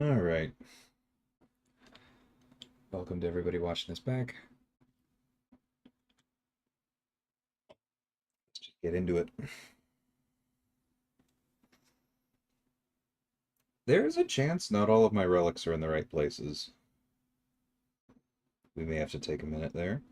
All right. Welcome to everybody watching this back. Let's just get into it. There's a chance not all of my relics are in the right places. We may have to take a minute there.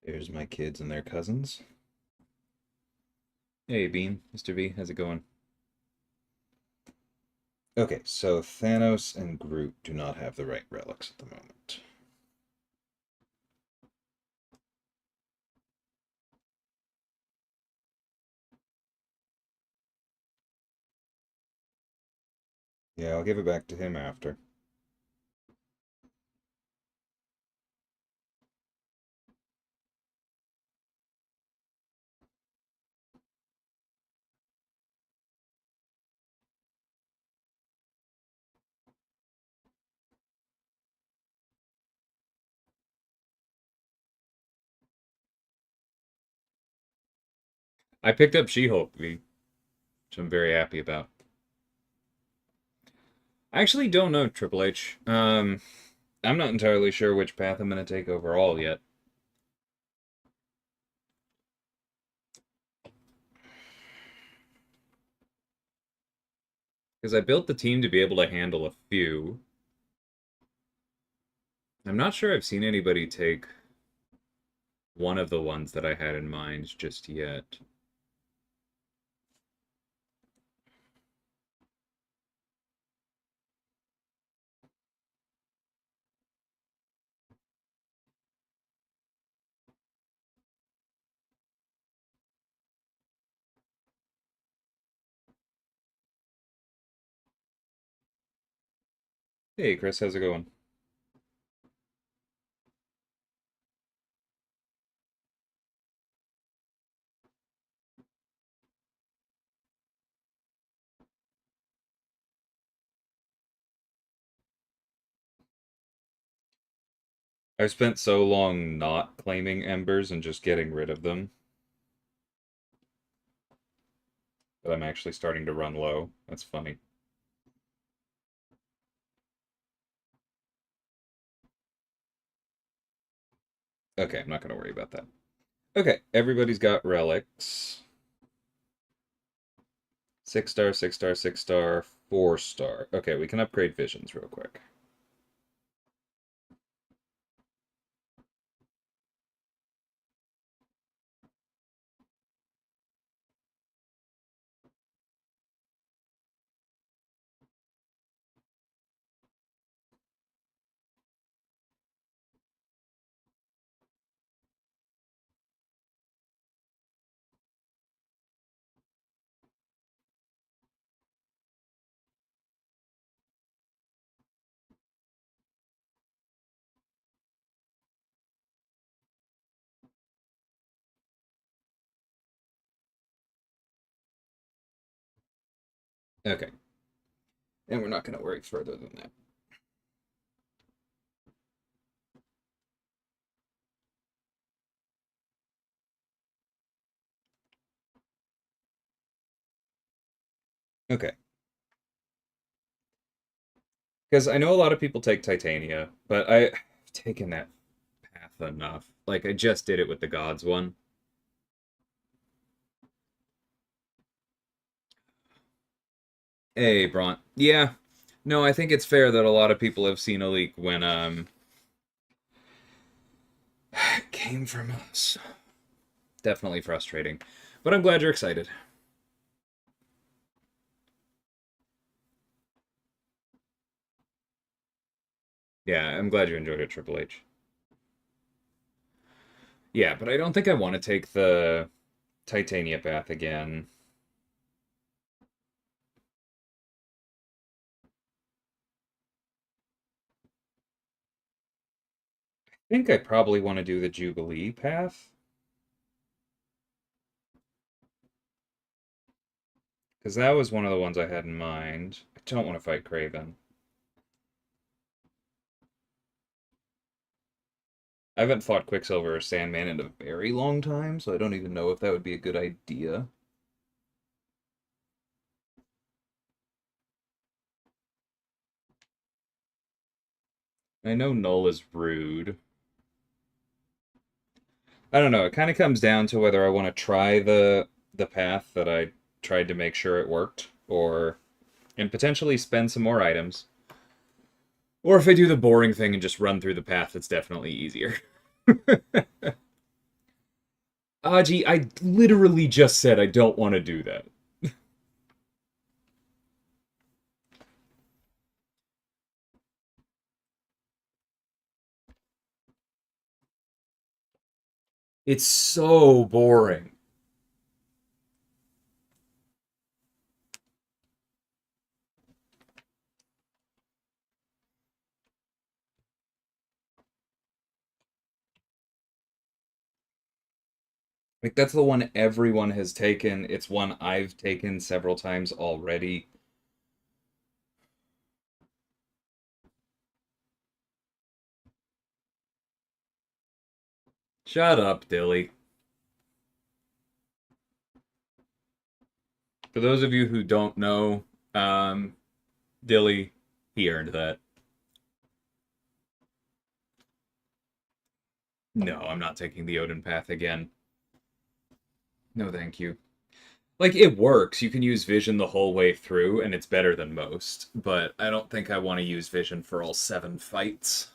There's my kids and their cousins. Hey, Bean, Mr. V, how's it going? Okay, so Thanos and Groot do not have the right relics at the moment. Yeah, I'll give it back to him after. I picked up She-Hulk, V, which I'm very happy about. I actually don't know, Triple H. I'm not entirely sure which path I'm going to take overall yet. Because I built the team to be able to handle a few. I'm not sure I've seen anybody take one of the ones that I had in mind just yet. Hey, Chris, how's it going? I've spent so long not claiming embers and just getting rid of them that I'm actually starting to run low. That's funny. Okay, I'm not going to worry about that. Okay, everybody's got relics. 6-star, 6-star, 6-star, 4-star. Okay, we can upgrade visions real quick. Okay. And we're not going to worry further than that. Okay. Because I know a lot of people take Titania, but I've taken that path enough. Like, I just did it with the Gods one. Hey, Bront. Yeah. No, I think it's fair that a lot of people have seen a leak when, it came from us. Definitely frustrating. But I'm glad you're excited. Yeah, I'm glad you enjoyed it, Triple H. Yeah, but I don't think I want to take the Titania path again. I think I probably want to do the Jubilee path. Because that was one of the ones I had in mind. I don't want to fight Craven. I haven't fought Quicksilver or Sandman in a very long time, so I don't even know if that would be a good idea. I know Null is rude. I don't know. It kind of comes down to whether I want to try the path that I tried to make sure it worked, or and potentially spend some more items, or if I do the boring thing and just run through the path that's definitely easier. Aji, I literally just said I don't want to do that. It's so boring. Like that's the one everyone has taken. It's one I've taken several times already. Shut up, Dilly. For those of you who don't know, um, Dilly, he earned that. No, I'm not taking the Odin path again. No, thank you. Like, it works. You can use vision the whole way through, and it's better than most. But I don't think I want to use vision for all 7 fights.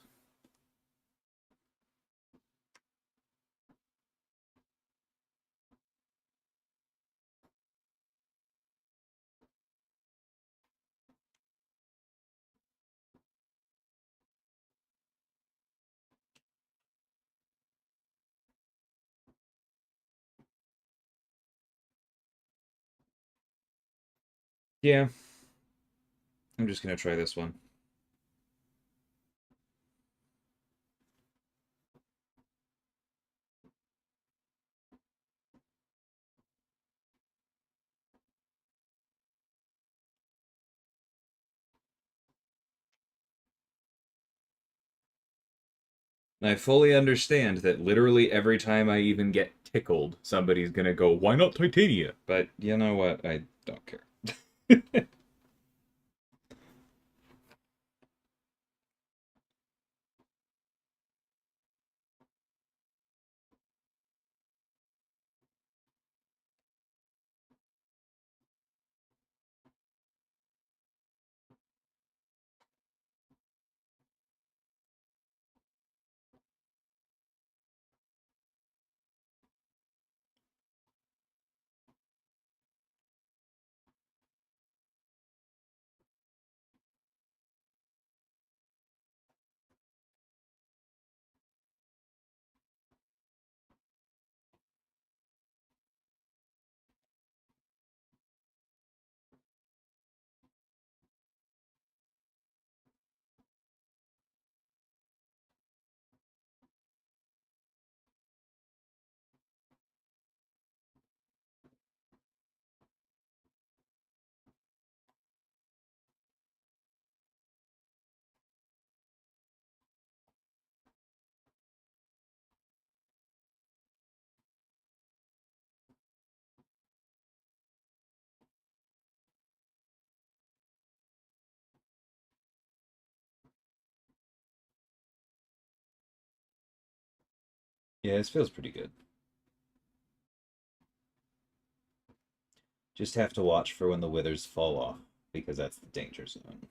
Yeah, I'm just gonna try this one. And I fully understand that literally every time I even get tickled, somebody's gonna go, "Why not Titania?" But you know what? I don't care. Yeah, this feels pretty good. Just have to watch for when the withers fall off, because that's the danger zone.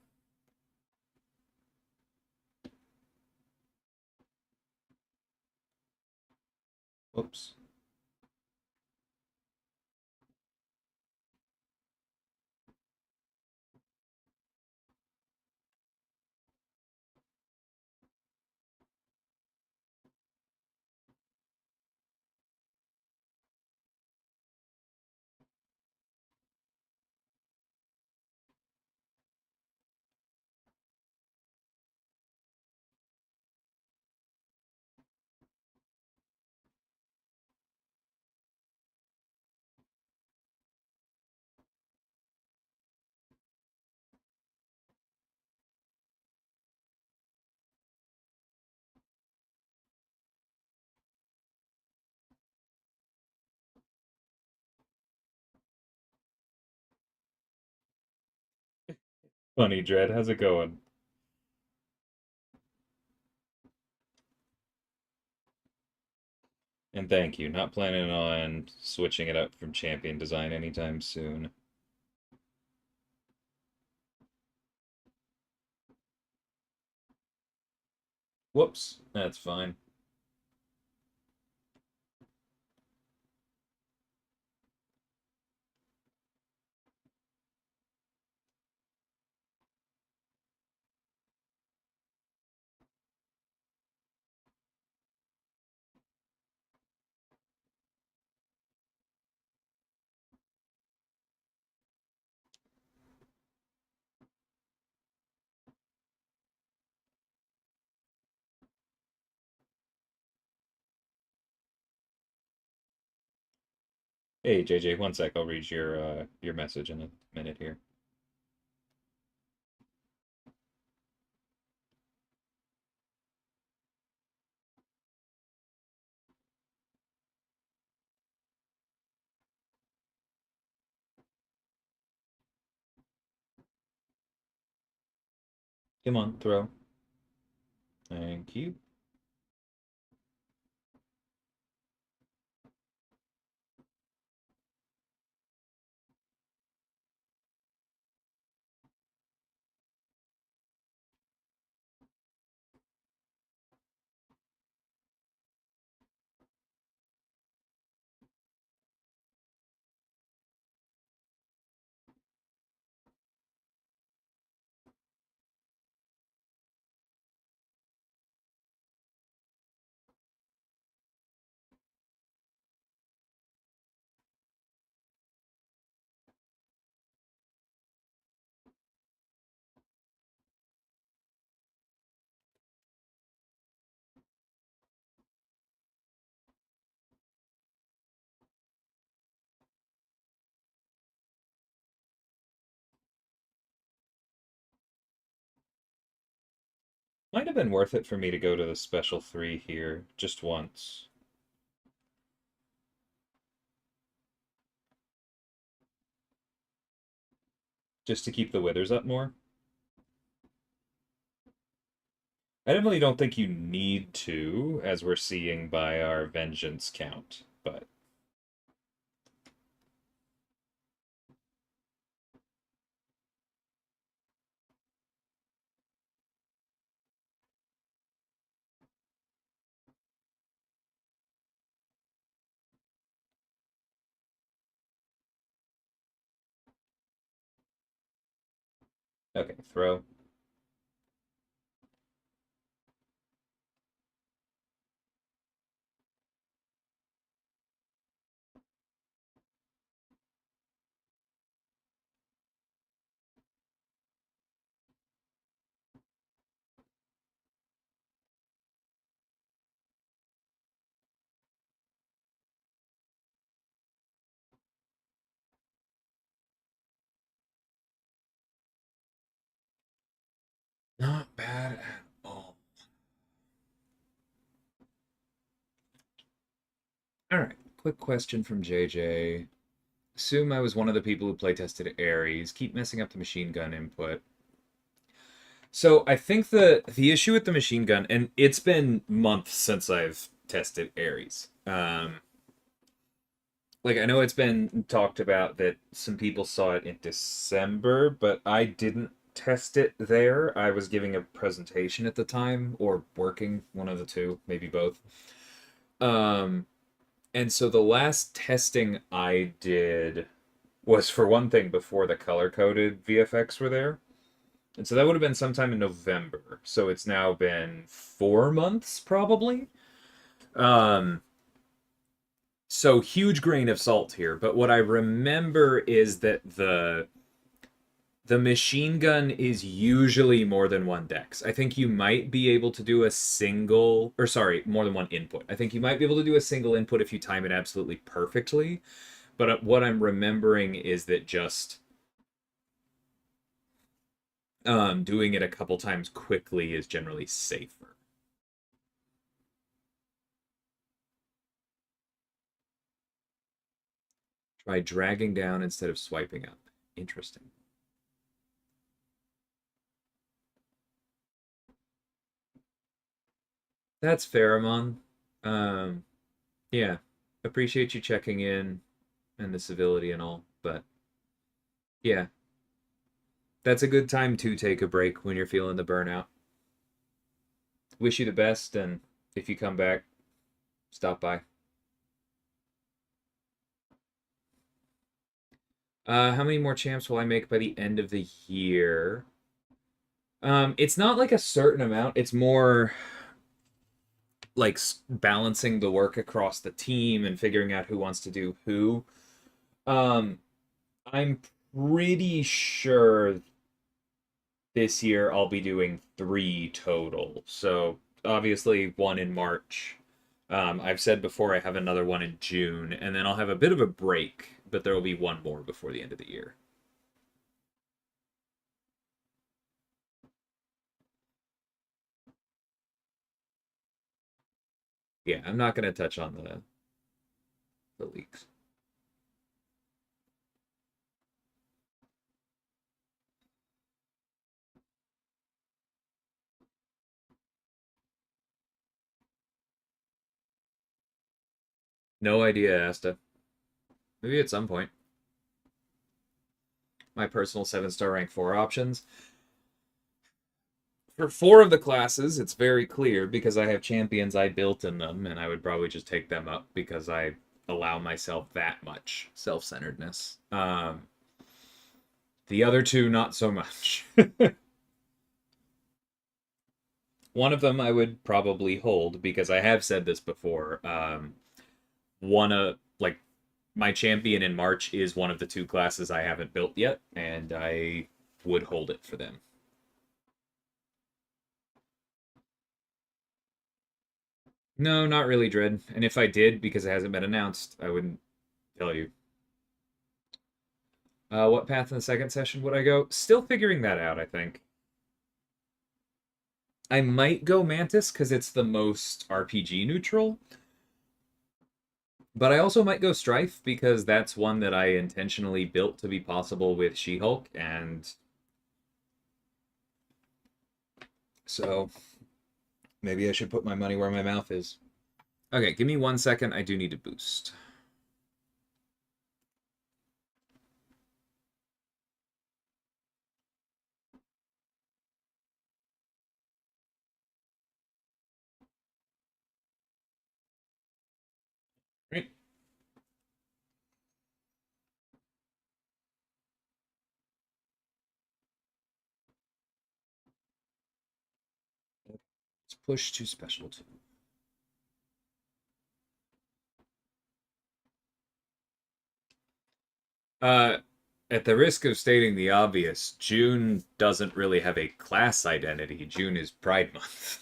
Oops. Funny Dread, how's it going? And thank you. Not planning on switching it up from champion design anytime soon. Whoops, that's fine. Hey JJ, one sec. I'll read your message in a minute here. Come on, throw. Thank you. Might have been worth it for me to go to the special 3 here just once. Just to keep the withers up more. I definitely don't think you need to, as we're seeing by our vengeance count, but okay, throw. Not bad at all. All right, quick question from JJ. Assume I was one of the people who playtested Ares. Keep messing up the machine gun input. So I think the issue with the machine gun, and it's been months since I've tested Ares. Like I know it's been talked about that some people saw it in December, but I didn't test it there. I was giving a presentation at the time, or working, one of the two, maybe both. Um, and so the last testing I did was for one thing before the color coded VFX were there. And so that would have been sometime in November. So it's now been 4 months probably. Um, so huge grain of salt here, but what I remember is that the machine gun is usually more than one dex. I think you might be able to do a single, or sorry, more than one input. I think you might be able to do a single input if you time it absolutely perfectly. But what I'm remembering is that just doing it a couple times quickly is generally safer. Try dragging down instead of swiping up. Interesting. That's fair, Amon. Um, yeah, appreciate you checking in and the civility and all, but yeah, that's a good time to take a break when you're feeling the burnout. Wish you the best, and if you come back, stop by. How many more champs will I make by the end of the year? It's not like a certain amount. It's more like balancing the work across the team and figuring out who wants to do who. Um, I'm pretty sure this year I'll be doing three total. So obviously one in March. I've said before I have another one in June, and then I'll have a bit of a break, but there will be one more before the end of the year. Yeah, I'm not going to touch on the leaks. No idea, Asta. Maybe at some point. My personal 7-star rank 4 options. For 4 of the classes, it's very clear because I have champions I built in them, and I would probably just take them up because I allow myself that much self-centeredness. The other two, not so much. One of them I would probably hold because I have said this before. One of like my champion in March is one of the 2 classes I haven't built yet, and I would hold it for them. No, not really, Dread. And if I did, because it hasn't been announced, I wouldn't tell you. What path in the second session would I go? Still figuring that out, I think. I might go Mantis because it's the most RPG neutral, but I also might go Stryfe because that's one that I intentionally built to be possible with She-Hulk, and so maybe I should put my money where my mouth is. Okay, give me 1 second. I do need to boost. Right. Let's push to special 2. Uh, at the risk of stating the obvious, June doesn't really have a class identity. June is Pride Month.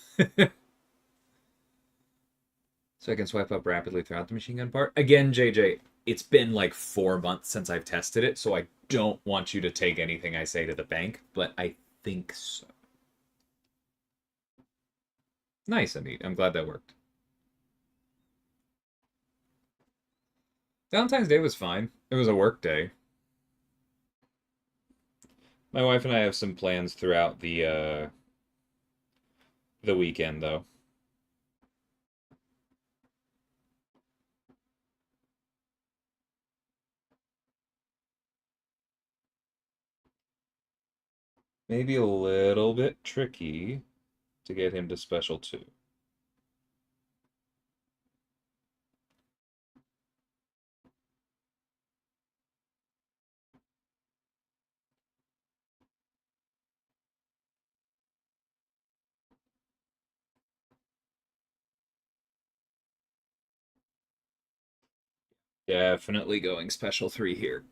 So I can swipe up rapidly throughout the machine gun part. Again, JJ, it's been like 4 months since I've tested it, so I don't want you to take anything I say to the bank, but I think so. Nice, Amit. I'm glad that worked. Valentine's Day was fine. It was a work day. My wife and I have some plans throughout the weekend, though. Maybe a little bit tricky to get him to special 2. Definitely going special 3 here.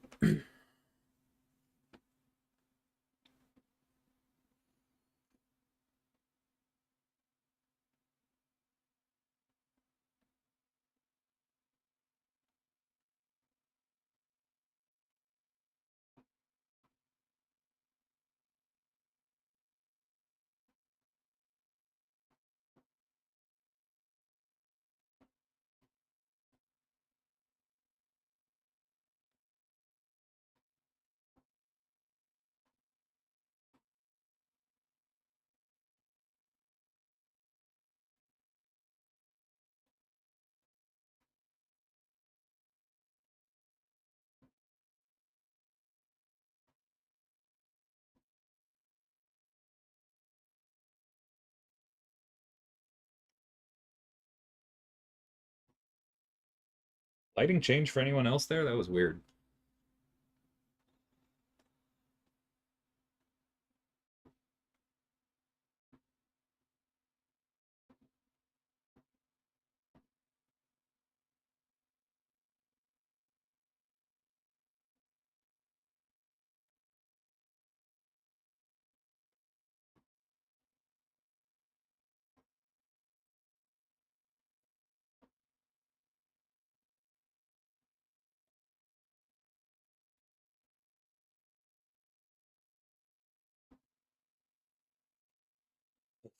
Lighting change for anyone else there? That was weird.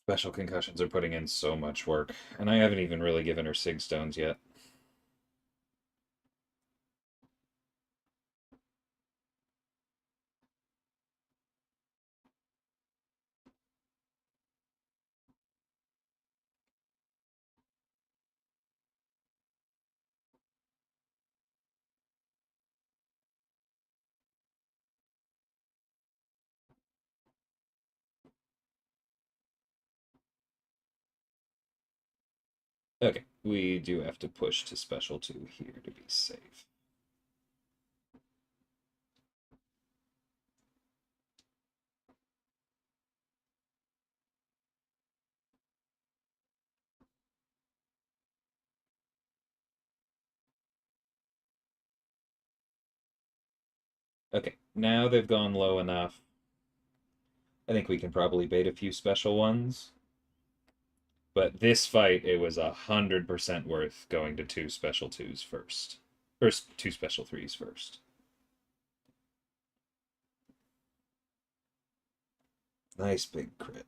Special concussions are putting in so much work, and I haven't even really given her Sig Stones yet. Okay, we do have to push to special 2 here to be safe. Okay, now they've gone low enough. I think we can probably bait a few special ones. But this fight, it was 100% worth going to 2 special 2s first. Or 2 special 3s first. Nice big crit.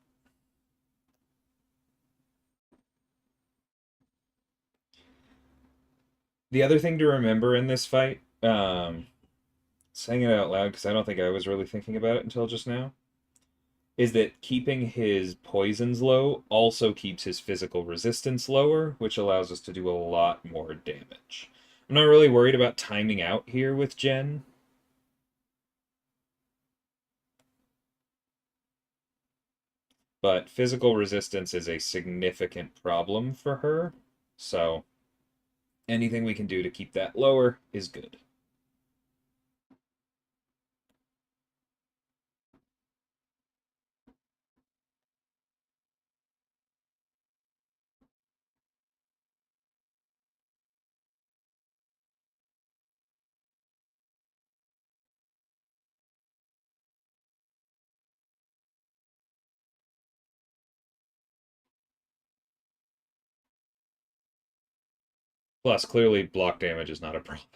The other thing to remember in this fight, saying it out loud because I don't think I was really thinking about it until just now, is that keeping his poisons low also keeps his physical resistance lower, which allows us to do a lot more damage. I'm not really worried about timing out here with Jen. But physical resistance is a significant problem for her, so anything we can do to keep that lower is good. Plus, clearly, block damage is not a problem.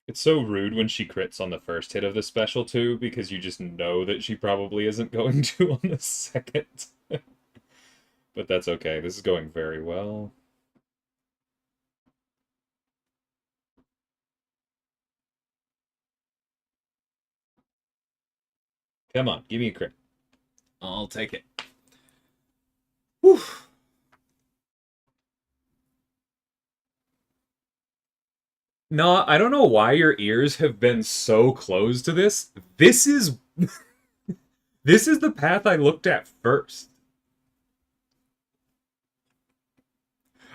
It's so rude when she crits on the first hit of the special too, because you just know that she probably isn't going to on the second. But that's okay. This is going very well. Come on, give me a crit. I'll take it. Whew. No, I don't know why your ears have been so closed to this. This is this is the path I looked at first.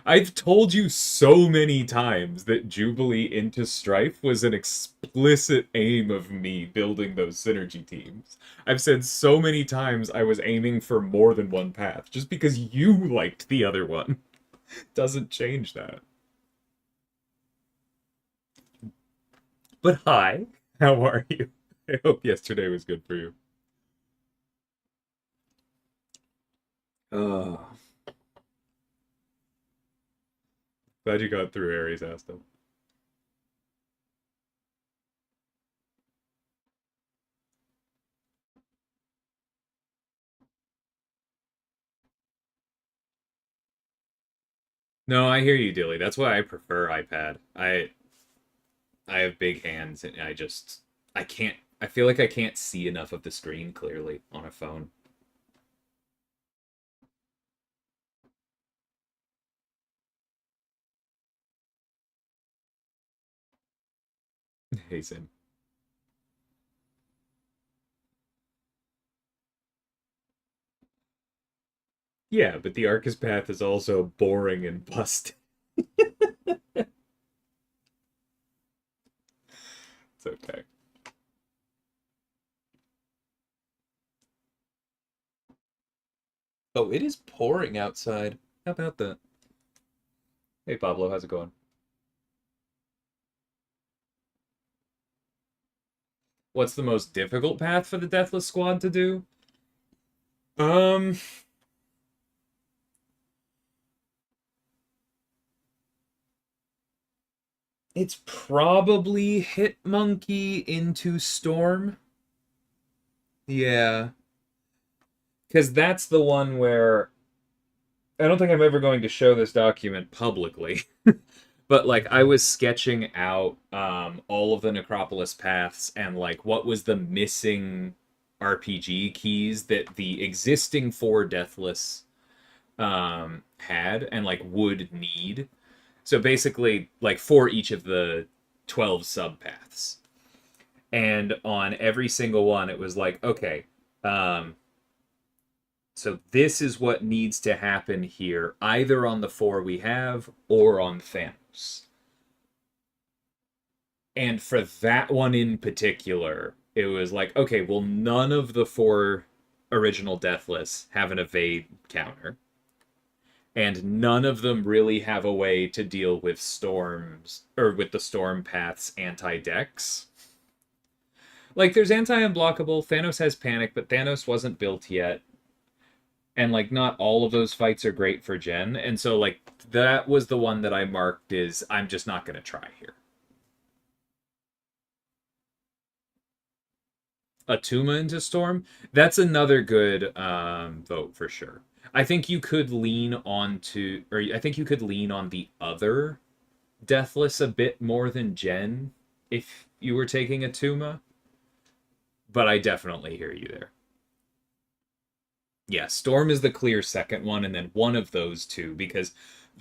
I've told you so many times that Jubilee into Stryfe was an explicit aim of me building those synergy teams. I've said so many times I was aiming for more than one path. Just because you liked the other one doesn't change that. But hi, how are you? I hope yesterday was good for you. Oh, glad you got through Ares, Aston. No, I hear you, Dilly. That's why I prefer iPad. I have big hands and I can't I feel like I can't see enough of the screen clearly on a phone. Hey Sim. Yeah, but the Arcus path is also boring and busted. It's okay. Oh, it is pouring outside. How about that? Hey Pablo, how's it going? What's the most difficult path for the Deathless squad to do? Um, it's probably Hit Monkey into Storm. Yeah, because that's the one where I don't think I'm ever going to show this document publicly, but like I was sketching out all of the Necropolis paths and like what was the missing RPG keys that the existing four Deathless had and like would need. So basically, like for each of the 12 subpaths. And on every single one, it was like, okay, um, so this is what needs to happen here, either on the four we have or on Thanos. And for that one in particular, it was like, okay, well, none of the four original Deathless have an evade counter. And none of them really have a way to deal with storms or with the storm path's anti-dex. Like there's anti-unblockable, Thanos has panic, but Thanos wasn't built yet. And like not all of those fights are great for Jen. And so like that was the one that I marked is I'm just not gonna try here. Atuma into Storm, that's another good vote for sure. I think you could lean on to, or I think you could lean on the other Deathless a bit more than Jen if you were taking Atuma, but I definitely hear you there. Yeah, Storm is the clear second one, and then one of those two, because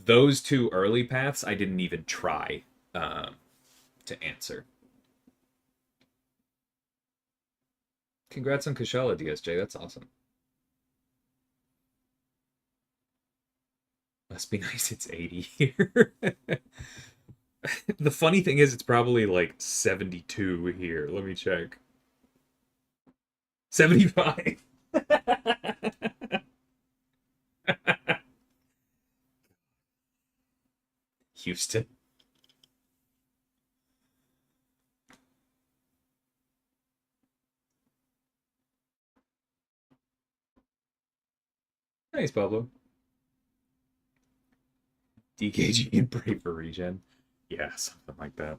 those two early paths I didn't even try to answer. Congrats on Kushala, DSJ. That's awesome. Must be nice it's 80 here. The funny thing is, it's probably like 72 here. Let me check. 75. Houston. Nice, Pablo. DKG and pray for regen. Yeah, something like that.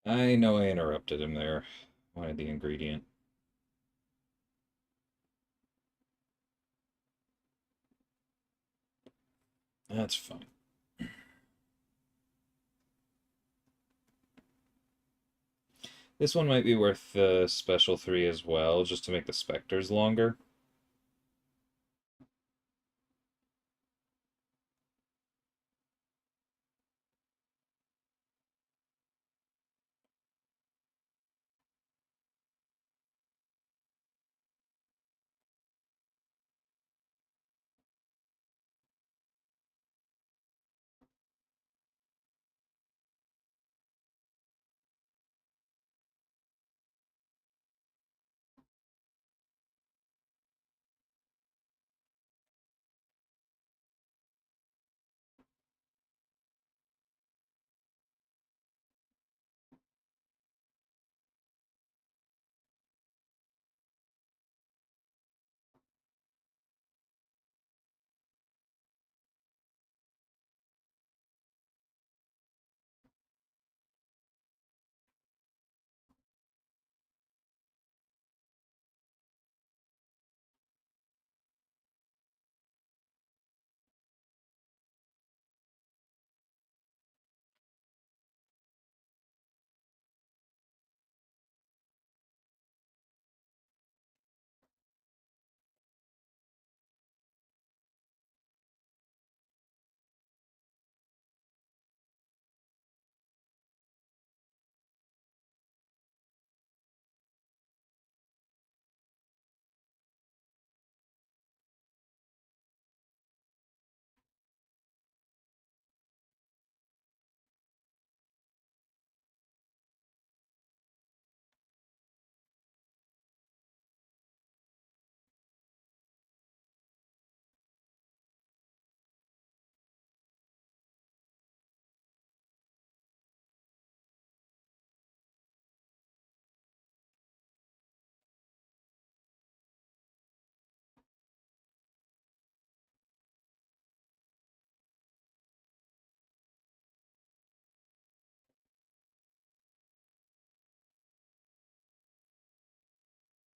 I know I interrupted him there. Wanted the ingredient. That's fine. This one might be worth the special 3 as well, just to make the specters longer.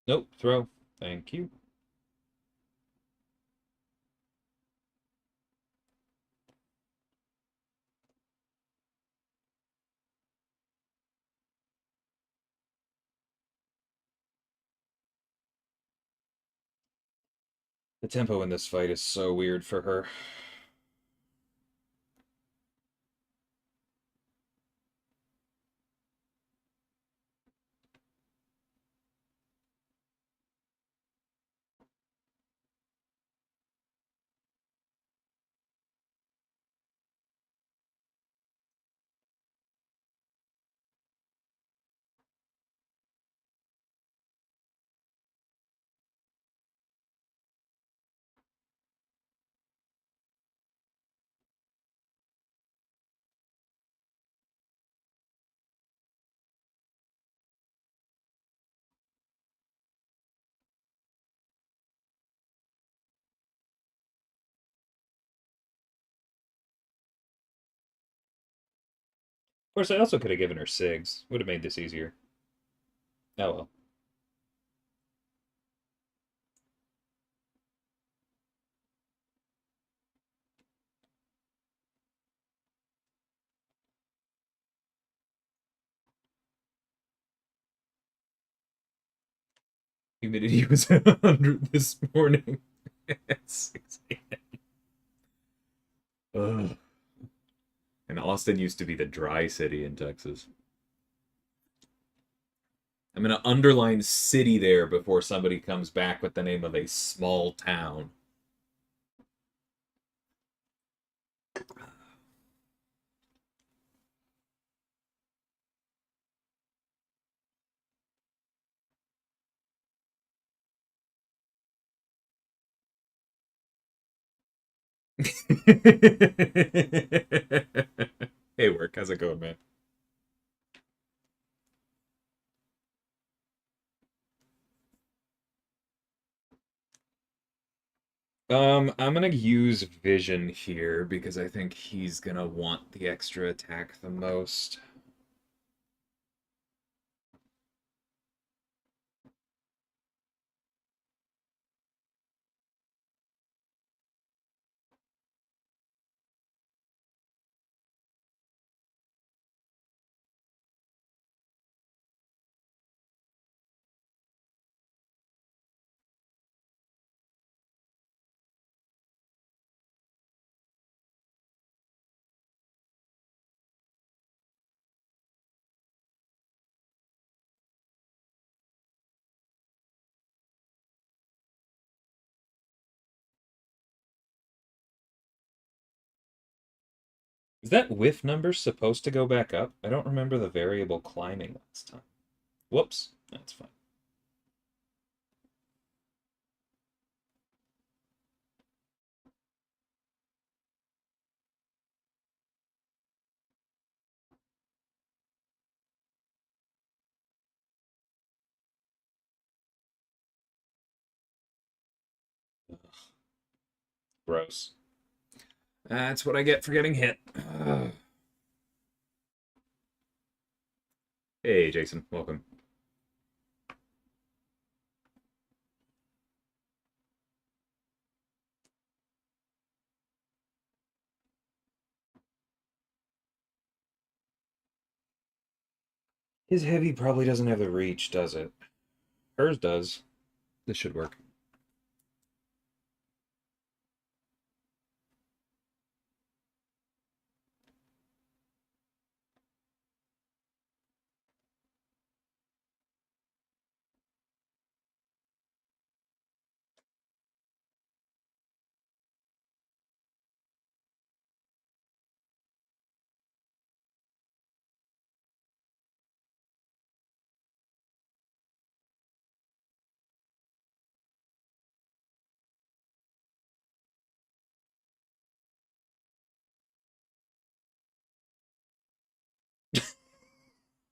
Nope, throw. Thank you. The tempo in this fight is so weird for her. Of course, I also could have given her SIGs. Would have made this easier. Oh well. Humidity was 100 this morning. It's 6 a.m. Ugh. And Austin used to be the dry city in Texas. I'm going to underline city there before somebody comes back with the name of a small town. Hey, work. How's it going, man? I'm gonna use Vision here because I think he's gonna want the extra attack the most. Is that whiff number supposed to go back up? I don't remember the variable climbing last time. Whoops. That's fine. Ugh, gross. That's what I get for getting hit. Ugh. Hey, Jason. Welcome. His heavy probably doesn't have the reach, does it? Hers does. This should work.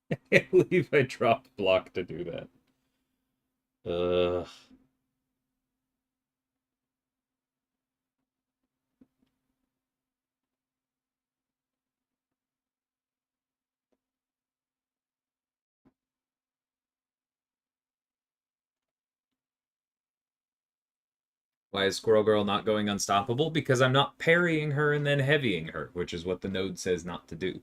I can't believe I dropped block to do that. Ugh. Why is Squirrel Girl not going unstoppable? Because I'm not parrying her and then heavying her, which is what the node says not to do.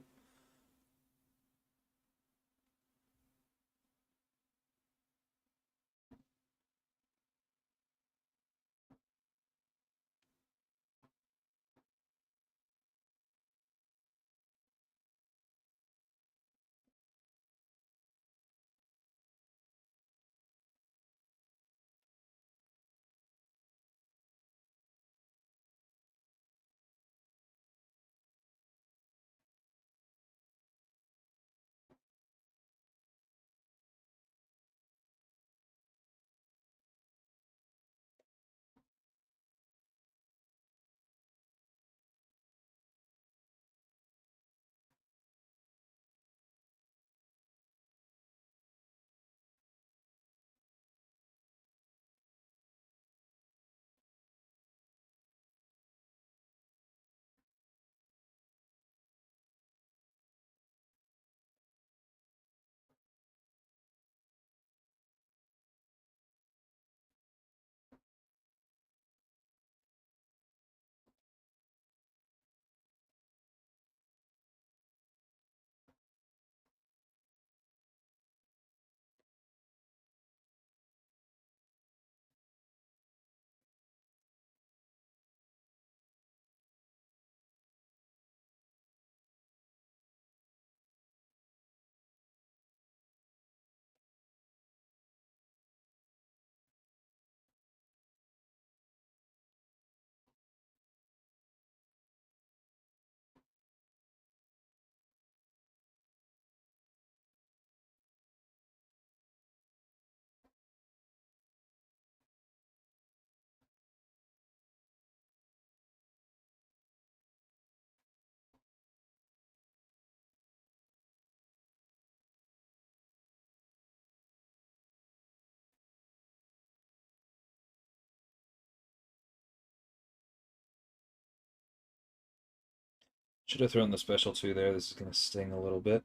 Should have thrown the special 2 there. This is going to sting a little bit.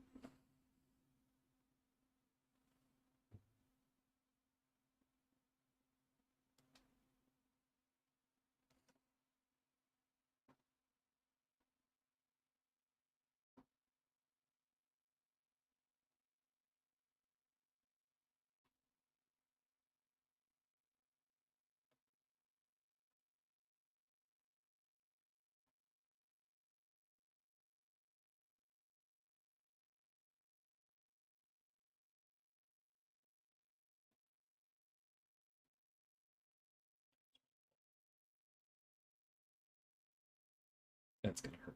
That's going to hurt.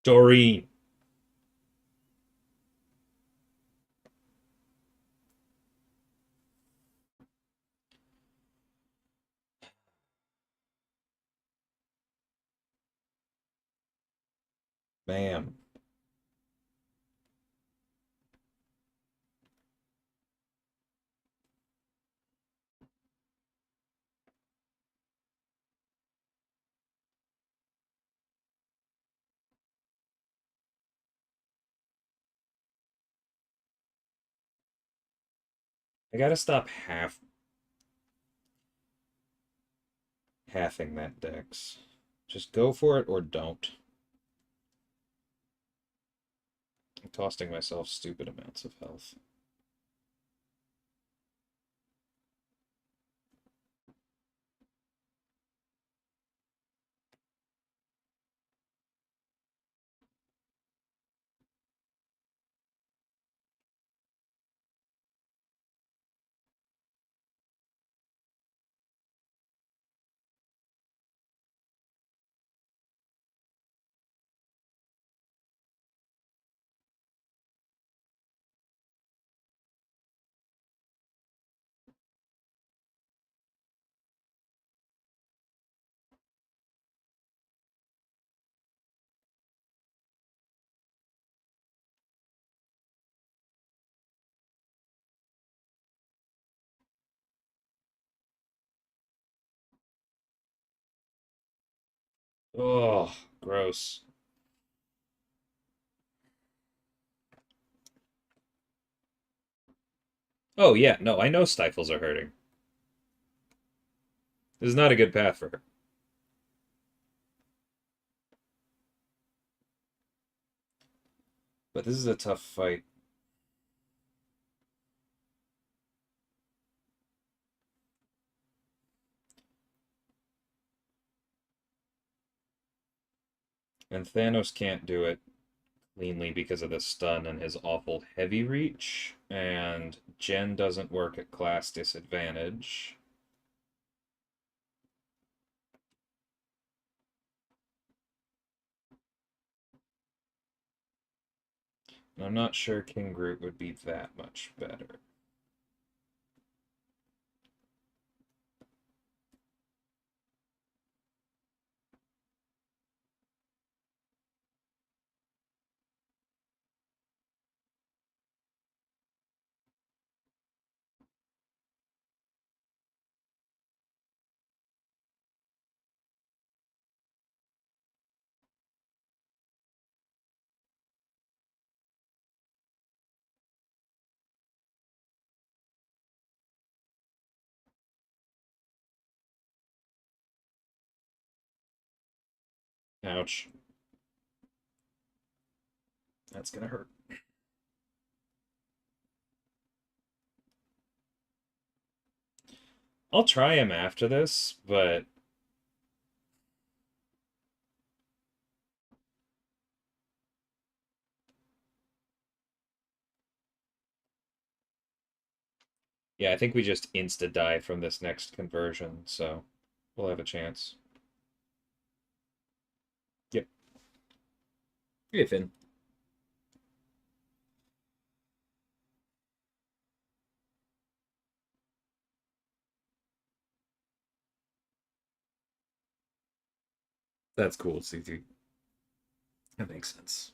Doreen. Bam. I gotta stop halving that dex. Just go for it or don't. I'm costing myself stupid amounts of health. Oh, gross. Oh, yeah, no, I know stifles are hurting. This is not a good path for her. But this is a tough fight. And Thanos can't do it cleanly because of the stun and his awful heavy reach. And Jen doesn't work at class disadvantage. And I'm not sure King Groot would be that much better. Ouch. That's gonna hurt. I'll try him after this, but yeah, I think we just insta die from this next conversion, so we'll have a chance. Yep. Hey, Finn. That's cool, CT. That makes sense.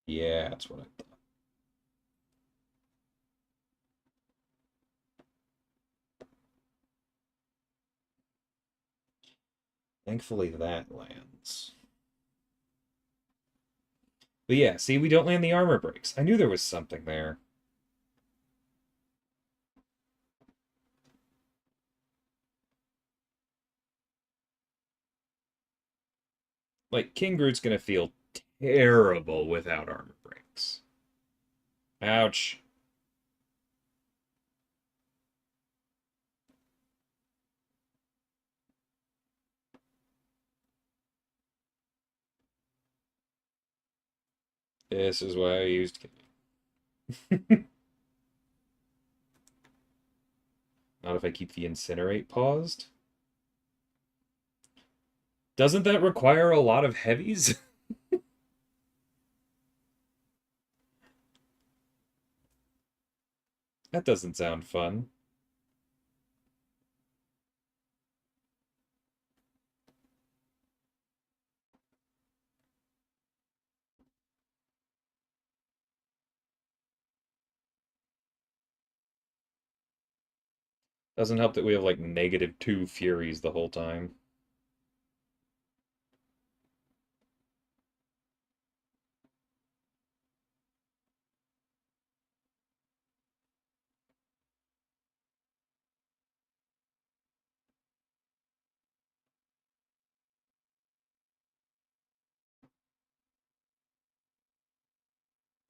Yeah, that's what I thought. Thankfully, that lands. But yeah, see, we don't land the armor breaks. I knew there was something there. Like, King Groot's gonna feel terrible without armor breaks. Ouch. This is why I used... Not if I keep the Incinerate paused. Doesn't that require a lot of heavies? That doesn't sound fun. Doesn't help that we have like -2 Furies the whole time.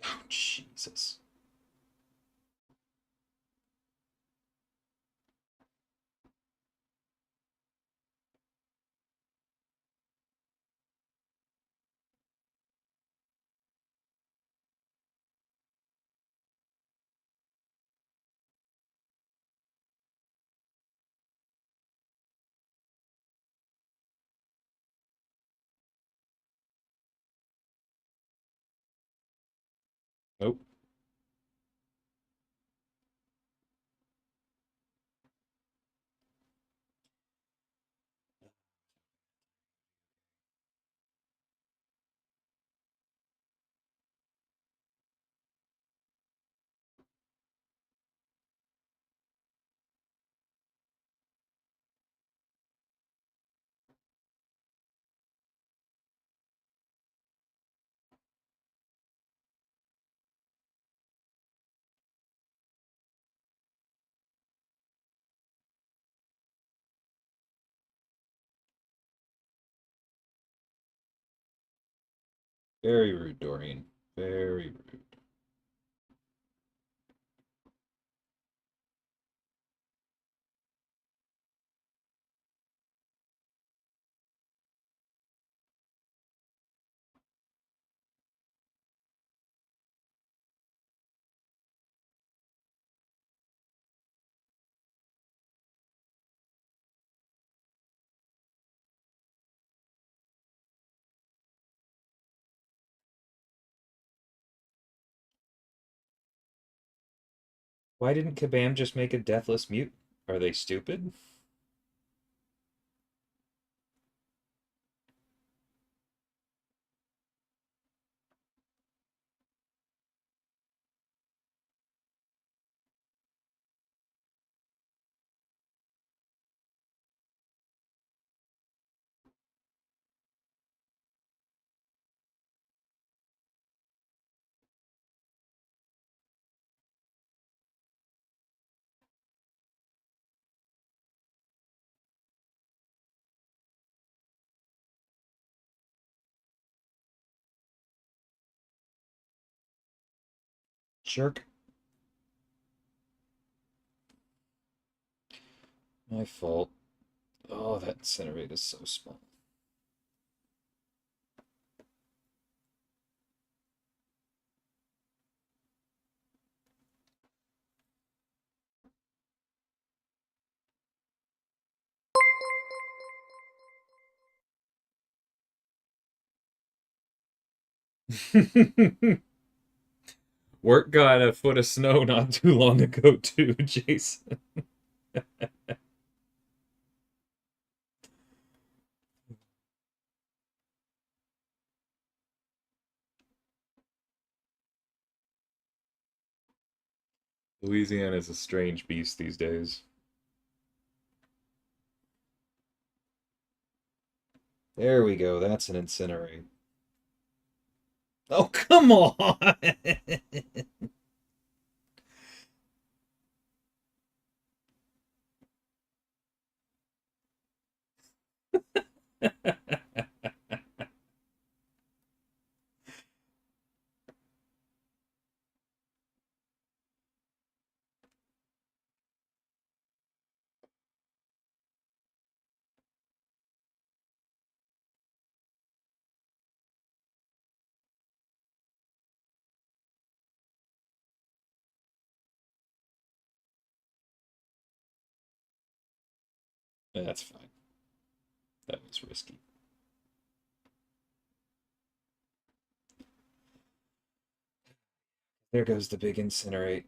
Oh, Jesus. Nope. Very rude, Doreen. Very rude. Why didn't Kabam just make a Deathless mutant? Are they stupid? Jerk. My fault. Oh, that Incinerate is so small. Work got a foot of snow not too long ago, too, Jason. Louisiana is a strange beast these days. There we go. That's an Incinerate. Oh, come on! That's fine. That was risky. There goes the big incinerate.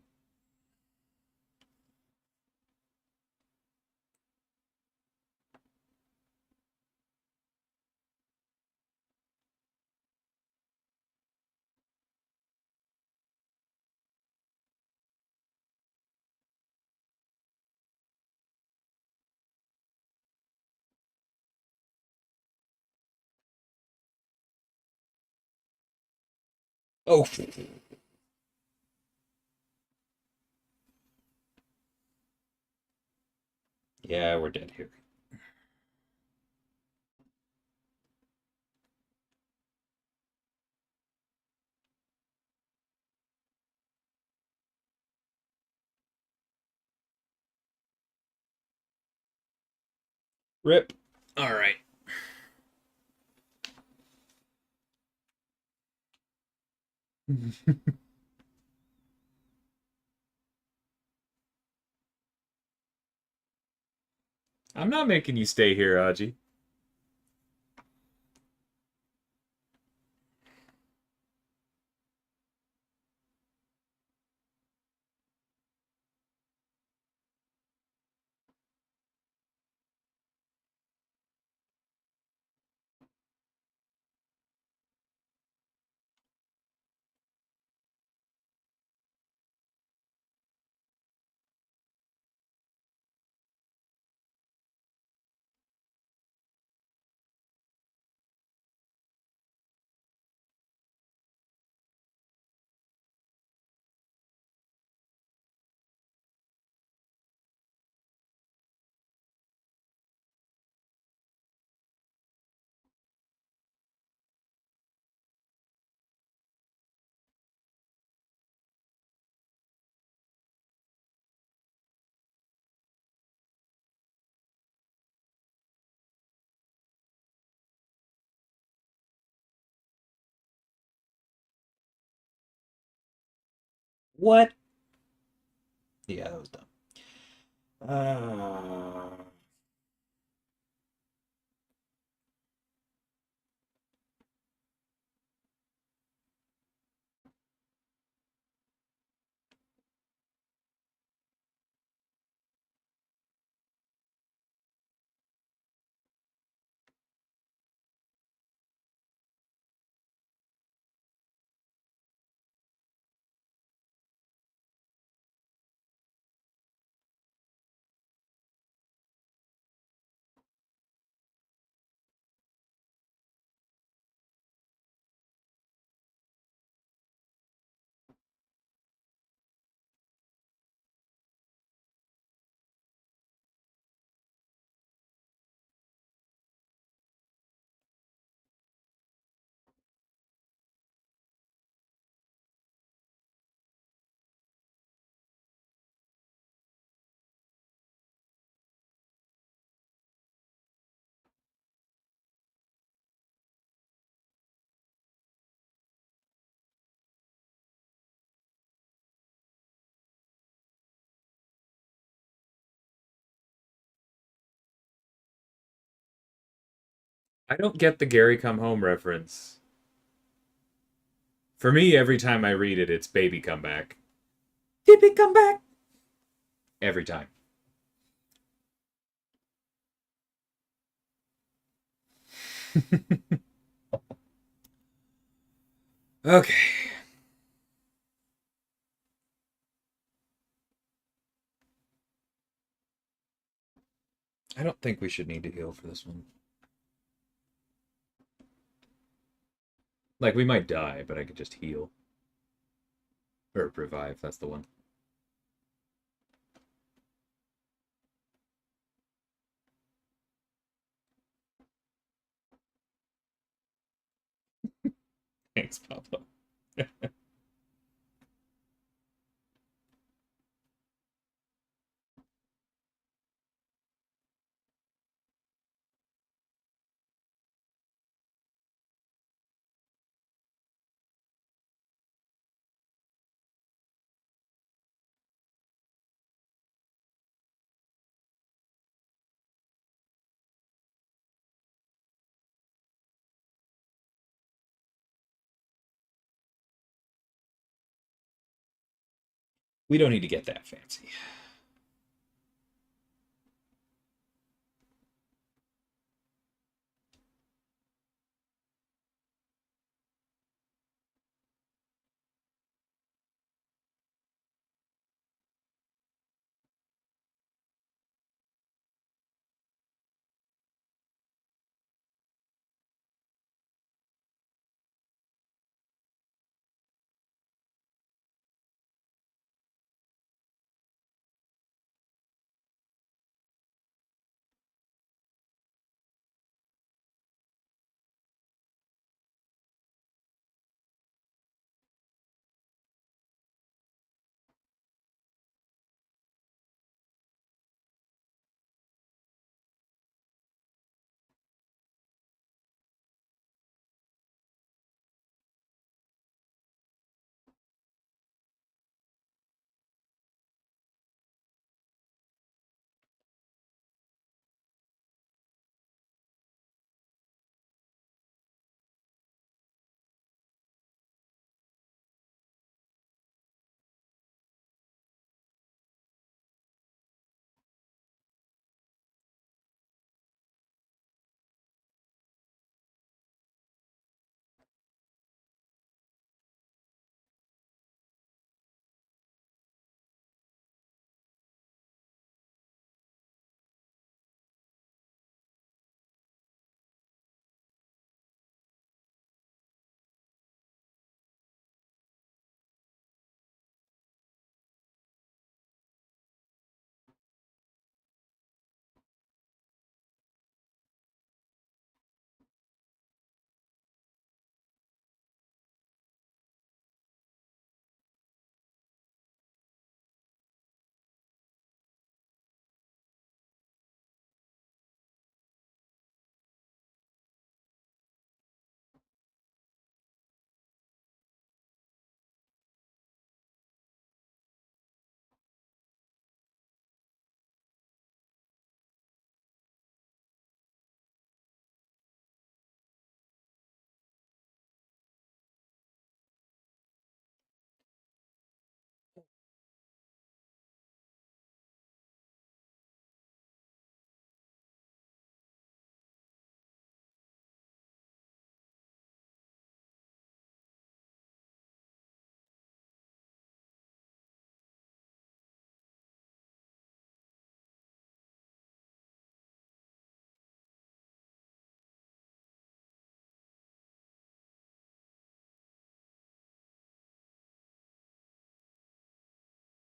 Oh. Yeah, we're dead here. Rip. All right. I'm not making you stay here, Aji. What? Yeah, that was dumb. Uh... I don't get the Gary Come Home reference. For me, every time I read it, it's baby come back. Baby come back. Every time. Okay. I don't think we should need to heal for this one. Like, we might die, but I could just heal. Or revive, that's the one. Thanks, Pablo. We don't need to get that fancy.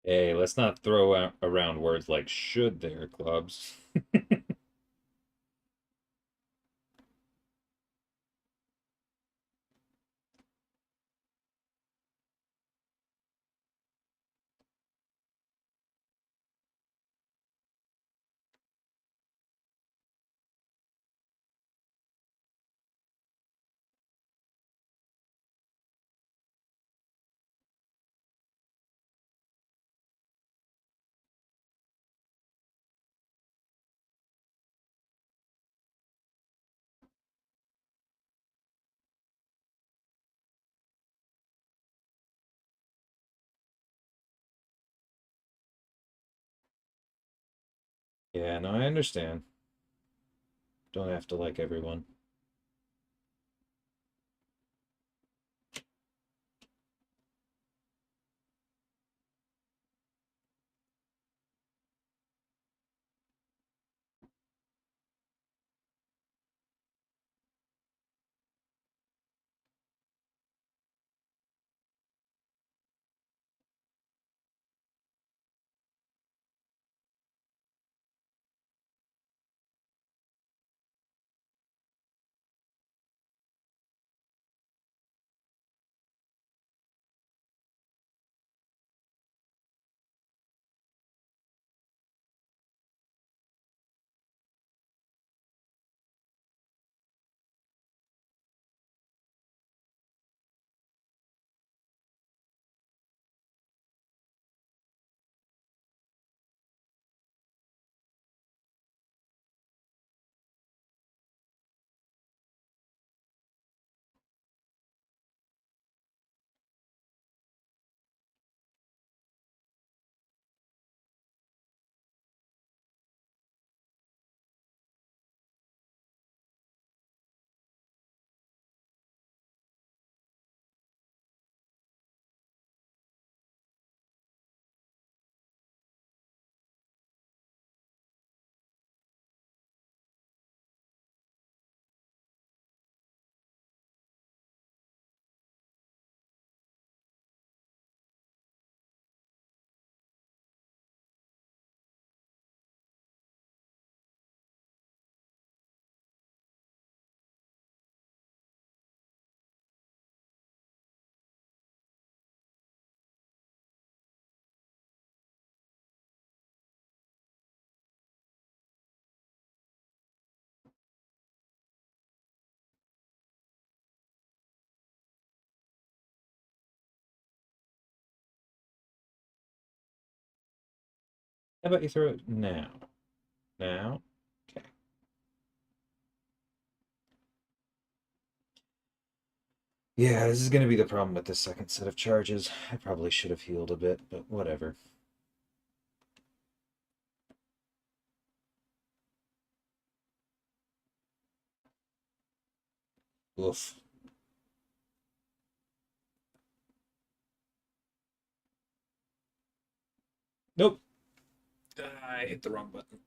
Hey, let's not throw around words like should there, clubs. Yeah, no, I understand. Don't have to like everyone. How about you throw it now? Now? Okay. Yeah, this is going to be the problem with this second set of charges. I probably should have healed a bit, but whatever. Oof. Nope. I hit the wrong button.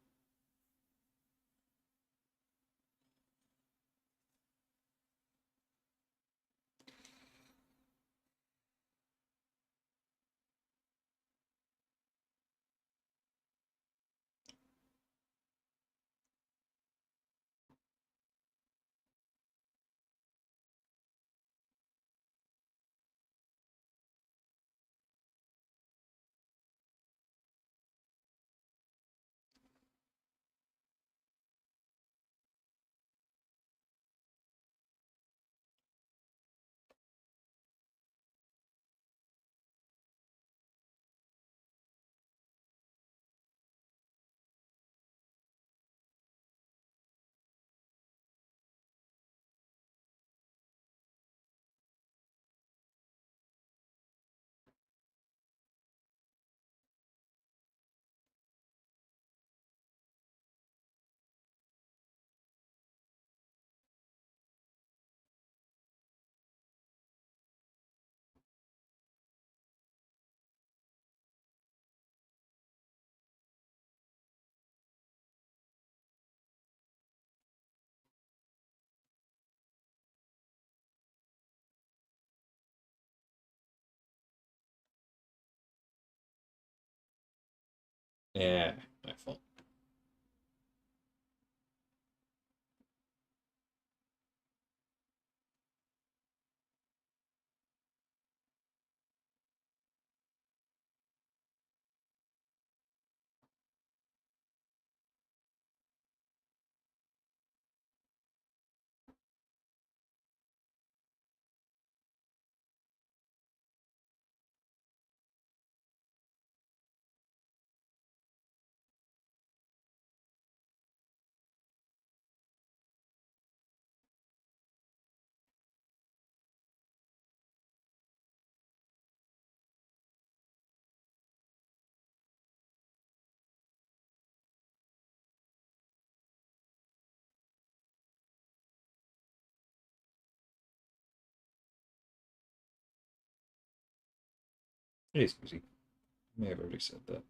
Yeah, my fault. Hey, Susie. May have already said that.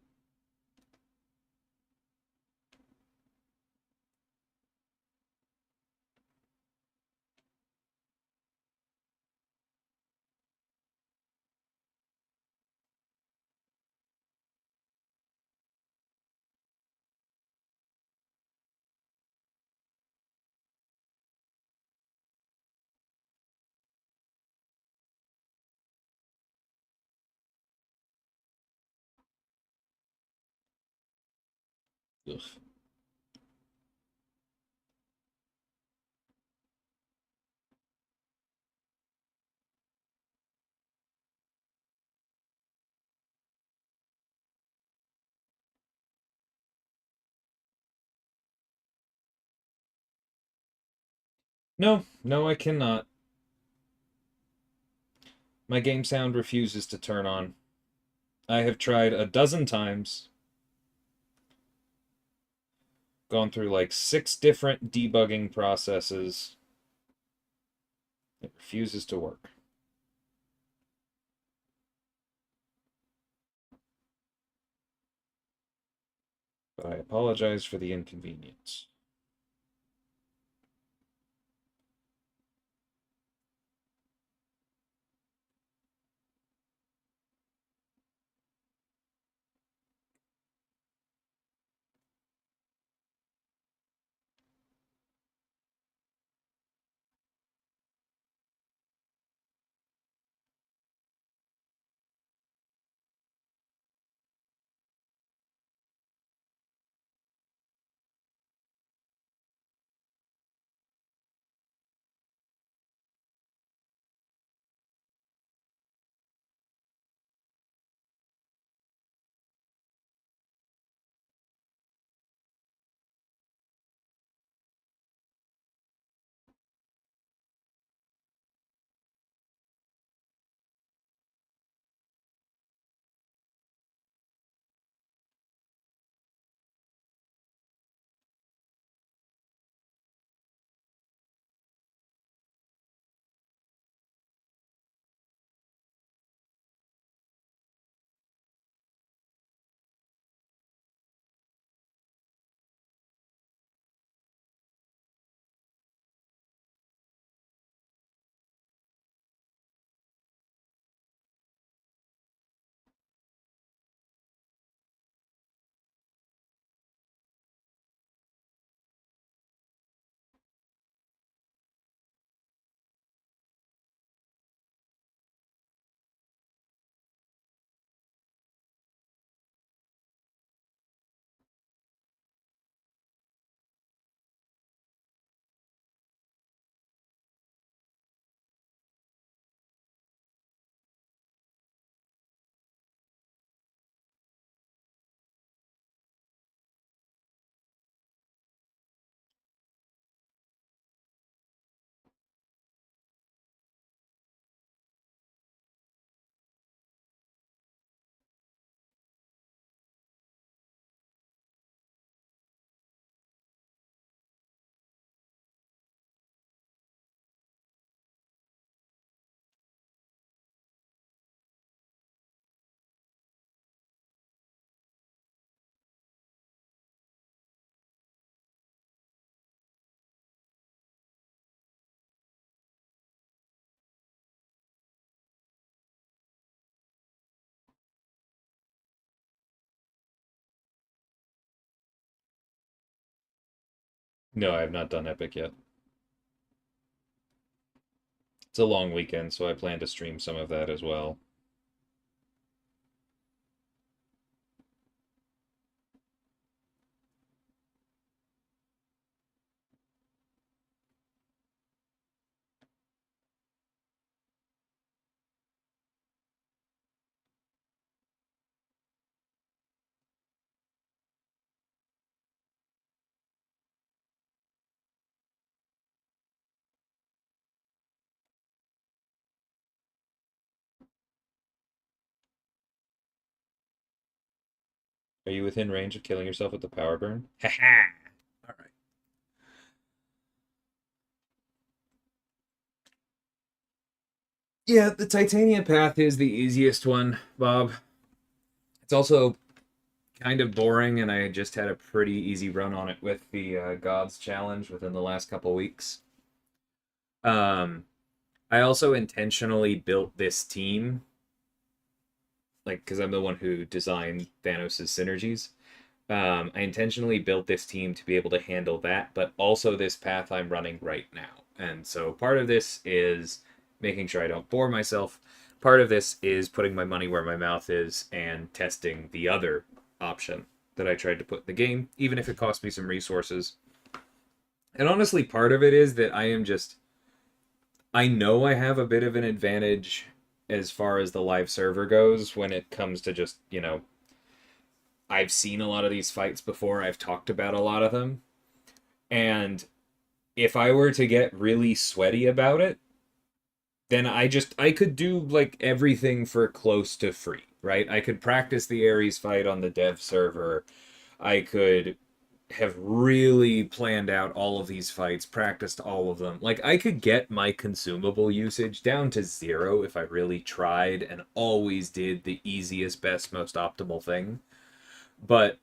Ugh. No, no, I cannot. My game sound refuses to turn on. I have tried a dozen times, gone through like 6 different debugging processes. It refuses to work. But I apologize for the inconvenience. No, I have not done Epic yet. It's a long weekend, so I plan to stream some of that as well. Are you within range of killing yourself with the power burn? Haha! Alright. Yeah, the Titania path is the easiest one, Bob. It's also kind of boring, and I just had a pretty easy run on it with the Gods Challenge within the last couple weeks. Um, I also intentionally built this team, like, because I'm the one who designed Thanos' synergies. I intentionally built this team to be able to handle that, but also this path I'm running right now. And so part of this is making sure I don't bore myself. Part of this is putting my money where my mouth is and testing the other option that I tried to put in the game, even if it cost me some resources. And honestly, part of it is that I know I have a bit of an advantage as far as the live server goes when it comes to just, I've seen a lot of these fights before, I've talked about a lot of them. And if I were to get really sweaty about it, then I could do like everything for close to free, right? I could practice the Ares fight on the dev server. I could have really planned out all of these fights, practiced all of them. Like I could get my consumable usage down to 0 if I really tried and always did the easiest, best, most optimal thing. But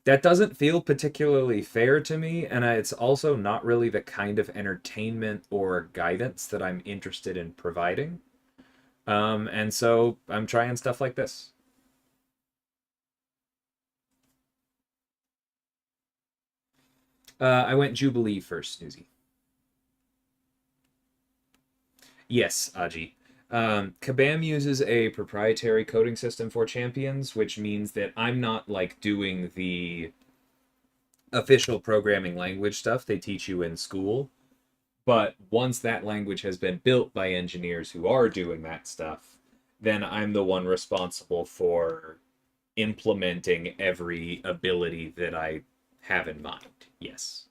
that doesn't feel particularly fair to me, and it's also not really the kind of entertainment or guidance that I'm interested in providing. And so I'm trying stuff like this. I went Jubilee first, Snoozy. Yes, Aji. Kabam uses a proprietary coding system for champions, which means that I'm not like doing the official programming language stuff they teach you in school. But once that language has been built by engineers who are doing that stuff, then I'm the one responsible for implementing every ability that I have in mind. Yes.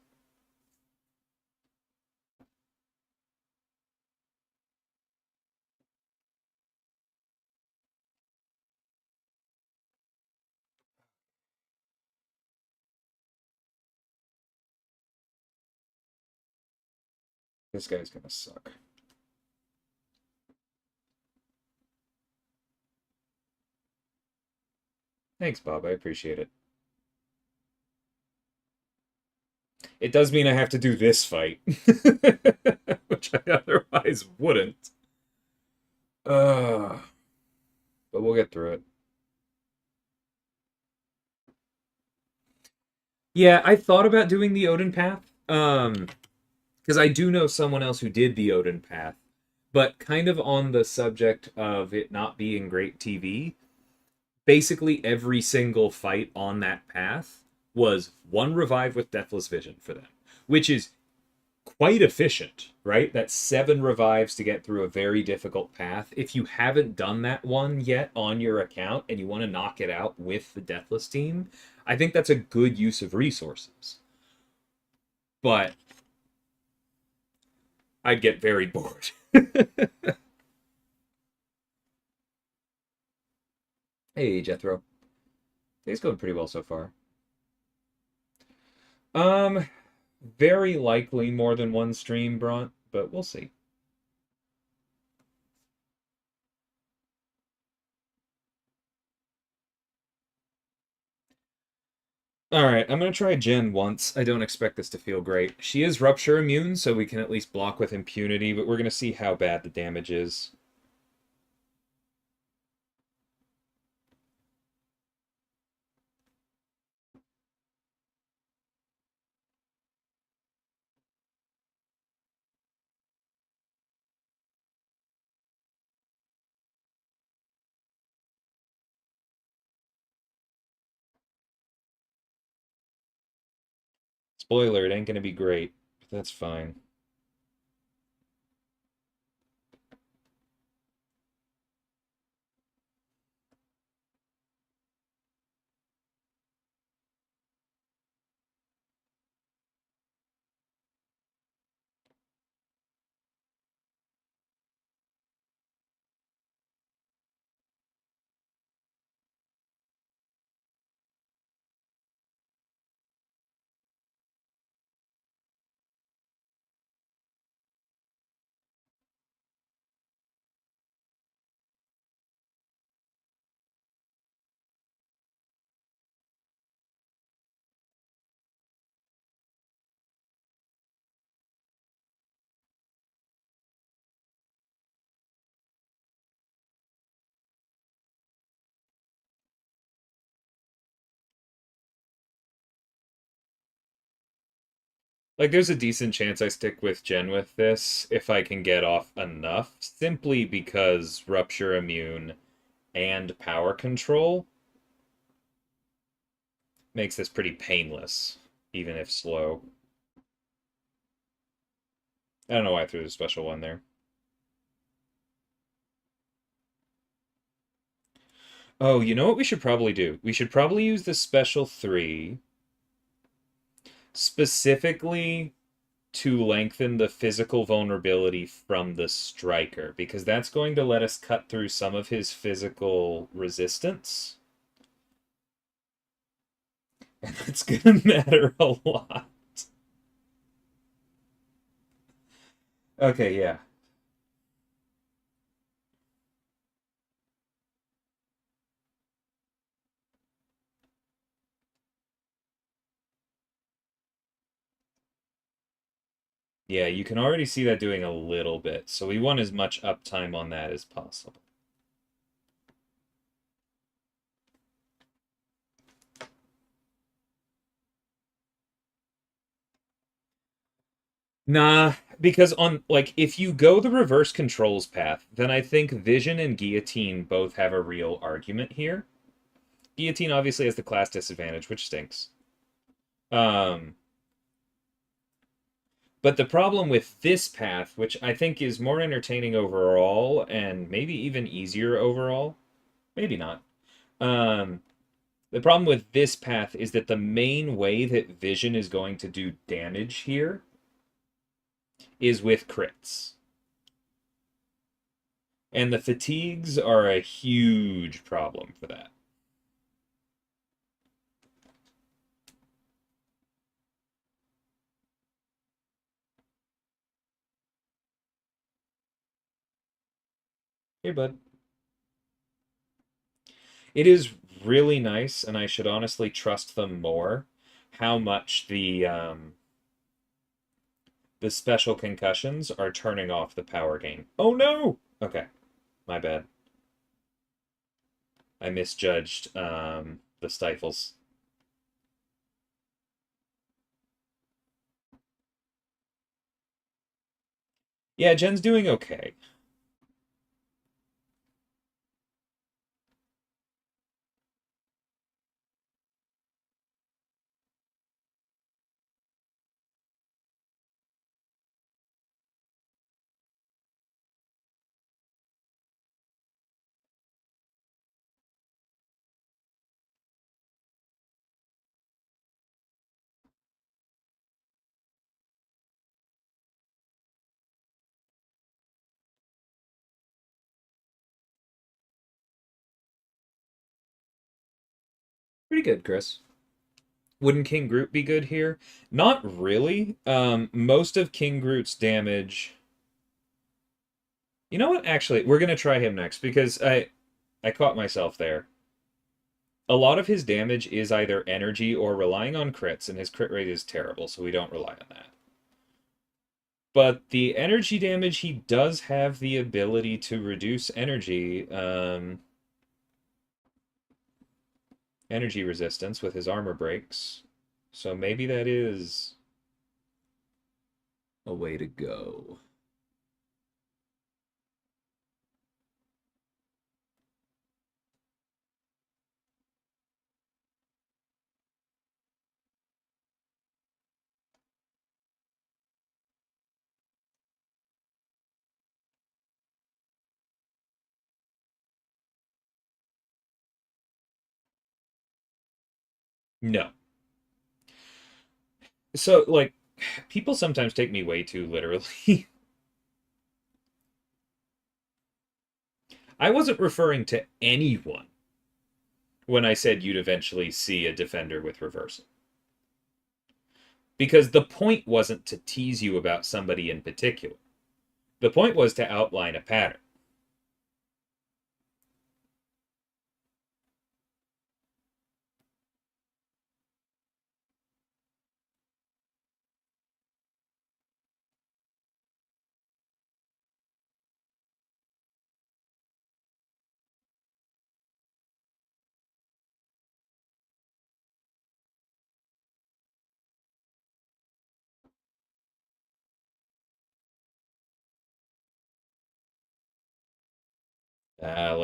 This guy's gonna suck. Thanks, Bob. I appreciate it. It does mean I have to do this fight, which I otherwise wouldn't. Uh, but we'll get through it. Yeah, I thought about doing the Odin path. Because I do know someone else who did the Odin path, but kind of on the subject of it not being great TV, basically every single fight on that path was one revive with Deathless Vision for them, which is quite efficient, right? That's 7 revives to get through a very difficult path. If you haven't done that one yet on your account and you want to knock it out with the Deathless team, I think that's a good use of resources. But I'd get very bored. Hey, Jethro. Day's going pretty well so far. Um, very likely more than one stream, Bront, but we'll see. Alright, I'm gonna try Jen once. I don't expect this to feel great. She is rupture immune, so we can at least block with impunity, but we're gonna see how bad the damage is. Spoiler, it ain't gonna be great, but that's fine. Like, there's a decent chance I stick with Jen with this if I can get off enough, simply because Rupture Immune and Power Control makes this pretty painless, even if slow. I don't know why I threw the special one there. Oh, you know what we should probably do? We should probably use the special 3 specifically to lengthen the physical vulnerability from the striker, because that's going to let us cut through some of his physical resistance. And it's going to matter a lot. Okay, yeah. Yeah, you can already see that doing a little bit, so we want as much uptime on that as possible. Nah, because on, like, if you go the reverse controls path, then I think Vision and Guillotine both have a real argument here. Guillotine obviously has the class disadvantage, which stinks. Um, but the problem with this path, which I think is more entertaining overall and maybe even easier overall, maybe not. Um, the problem with this path is that the main way that Vision is going to do damage here is with crits. And the fatigues are a huge problem for that. Here, bud. It is really nice, and I should honestly trust them more, how much the special concussions are turning off the power gain. Oh no! Okay, my bad. I misjudged the stifles. Yeah, Jen's doing okay. Pretty good, Chris. Wouldn't King Groot be good here? Not really. Most of King Groot's damage. You know what? Actually, we're gonna try him next because I caught myself there. A lot of his damage is either energy or relying on crits, and his crit rate is terrible, so we don't rely on that. But the energy damage, he does have the ability to reduce energy resistance with his armor breaks. So maybe that is a way to go. No. So, like, people sometimes take me way too literally. I wasn't referring to anyone when I said you'd eventually see a defender with reversal. Because the point wasn't to tease you about somebody in particular. The point was to outline a pattern.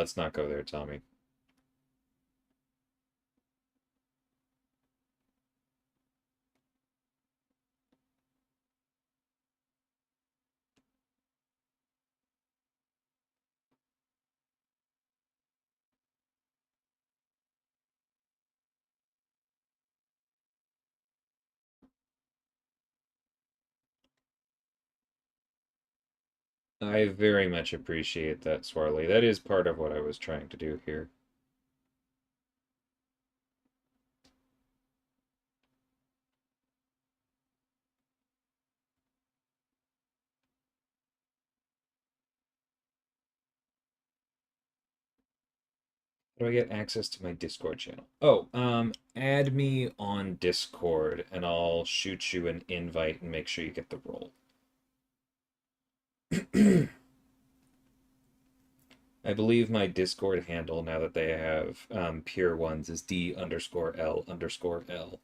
Let's not go there, Tommy. I very much appreciate that, Swarley. That is part of what I was trying to do here. How do I get access to my Discord channel? Oh, add me on Discord and I'll shoot you an invite and make sure you get the role. I believe my Discord handle, now that they have pure ones, is D_L_L.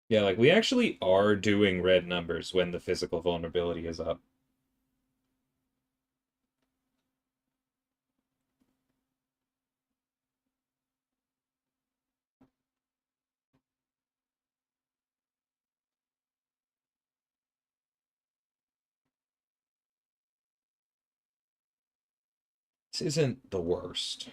Yeah, like we actually are doing red numbers when the physical vulnerability is up. This isn't the worst.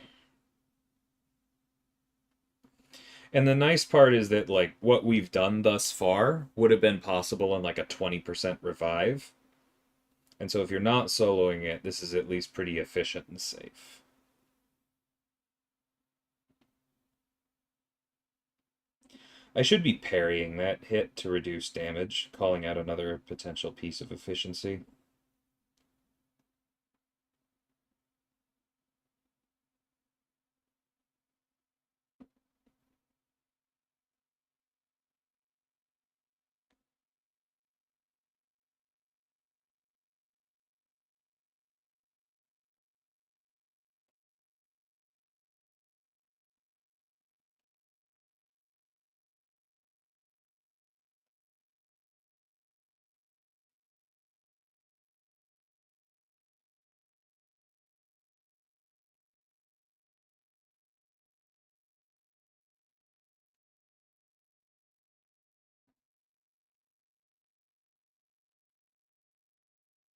And the nice part is that like what we've done thus far would have been possible on like a 20% revive. And so if you're not soloing it, this is at least pretty efficient and safe. I should be parrying that hit to reduce damage, calling out another potential piece of efficiency.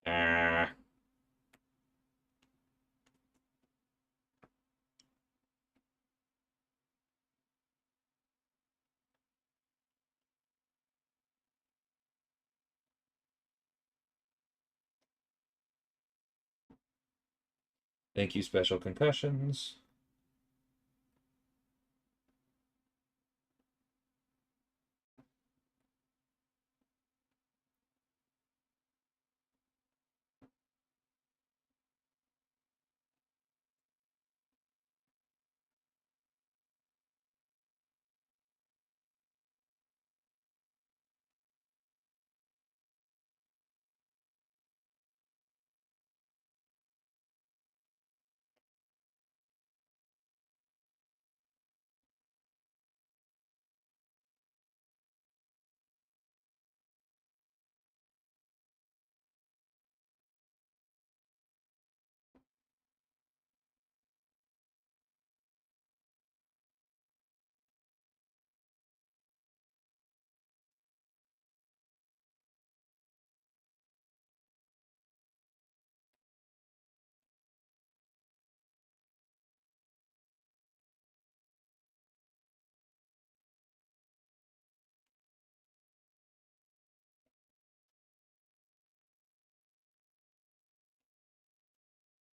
Ah. Thank you, Special Concussions.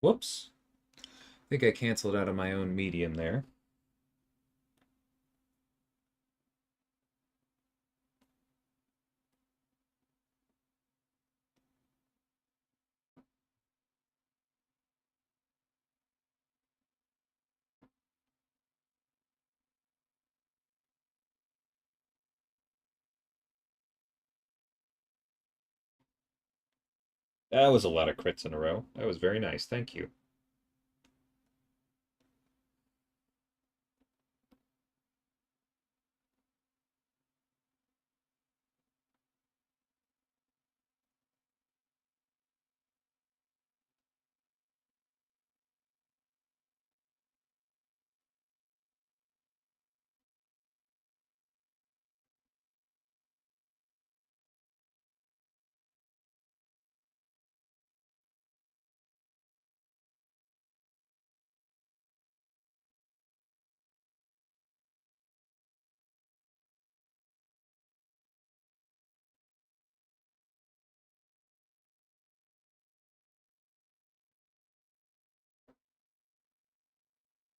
Whoops. I think I canceled out of my own medium there. That was a lot of crits in a row. That was very nice. Thank you.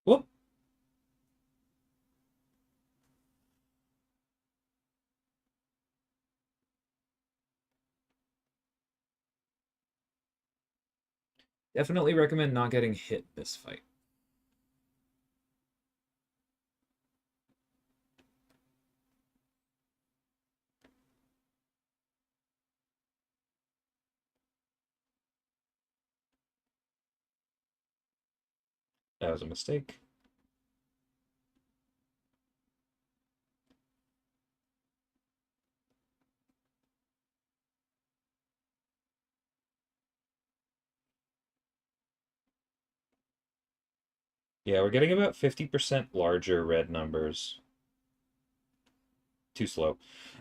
Whoop. Definitely recommend not getting hit this fight. That was a mistake. Yeah, we're getting about 50% larger red numbers. Too slow.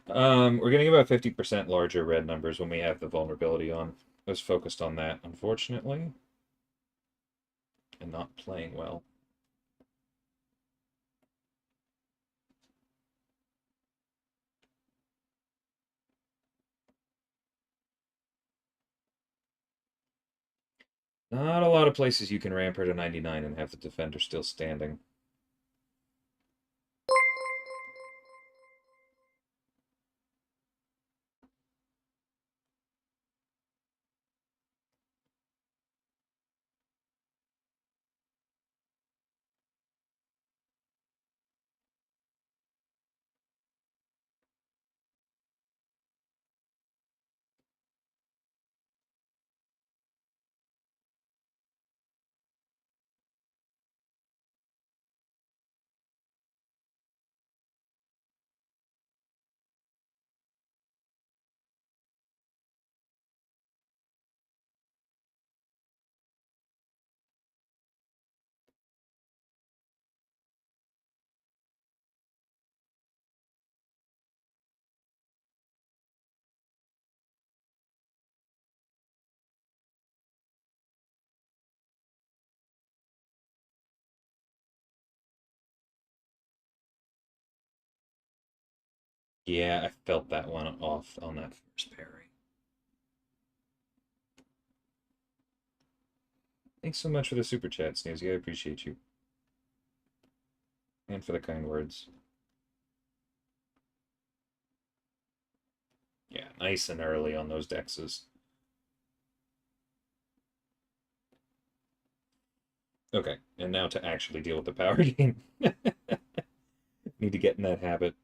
We're getting about 50% larger red numbers when we have the vulnerability on. I was focused on that, unfortunately, and not playing well. Not a lot of places you can ramp her to 99 and have the defender still standing. Yeah, I felt that one off on that first parry. Thanks so much for the super chat, Sneezy. I appreciate you. And for the kind words. Yeah, nice and early on those dexes. Okay, and now to actually deal with the power gain. Need to get in that habit.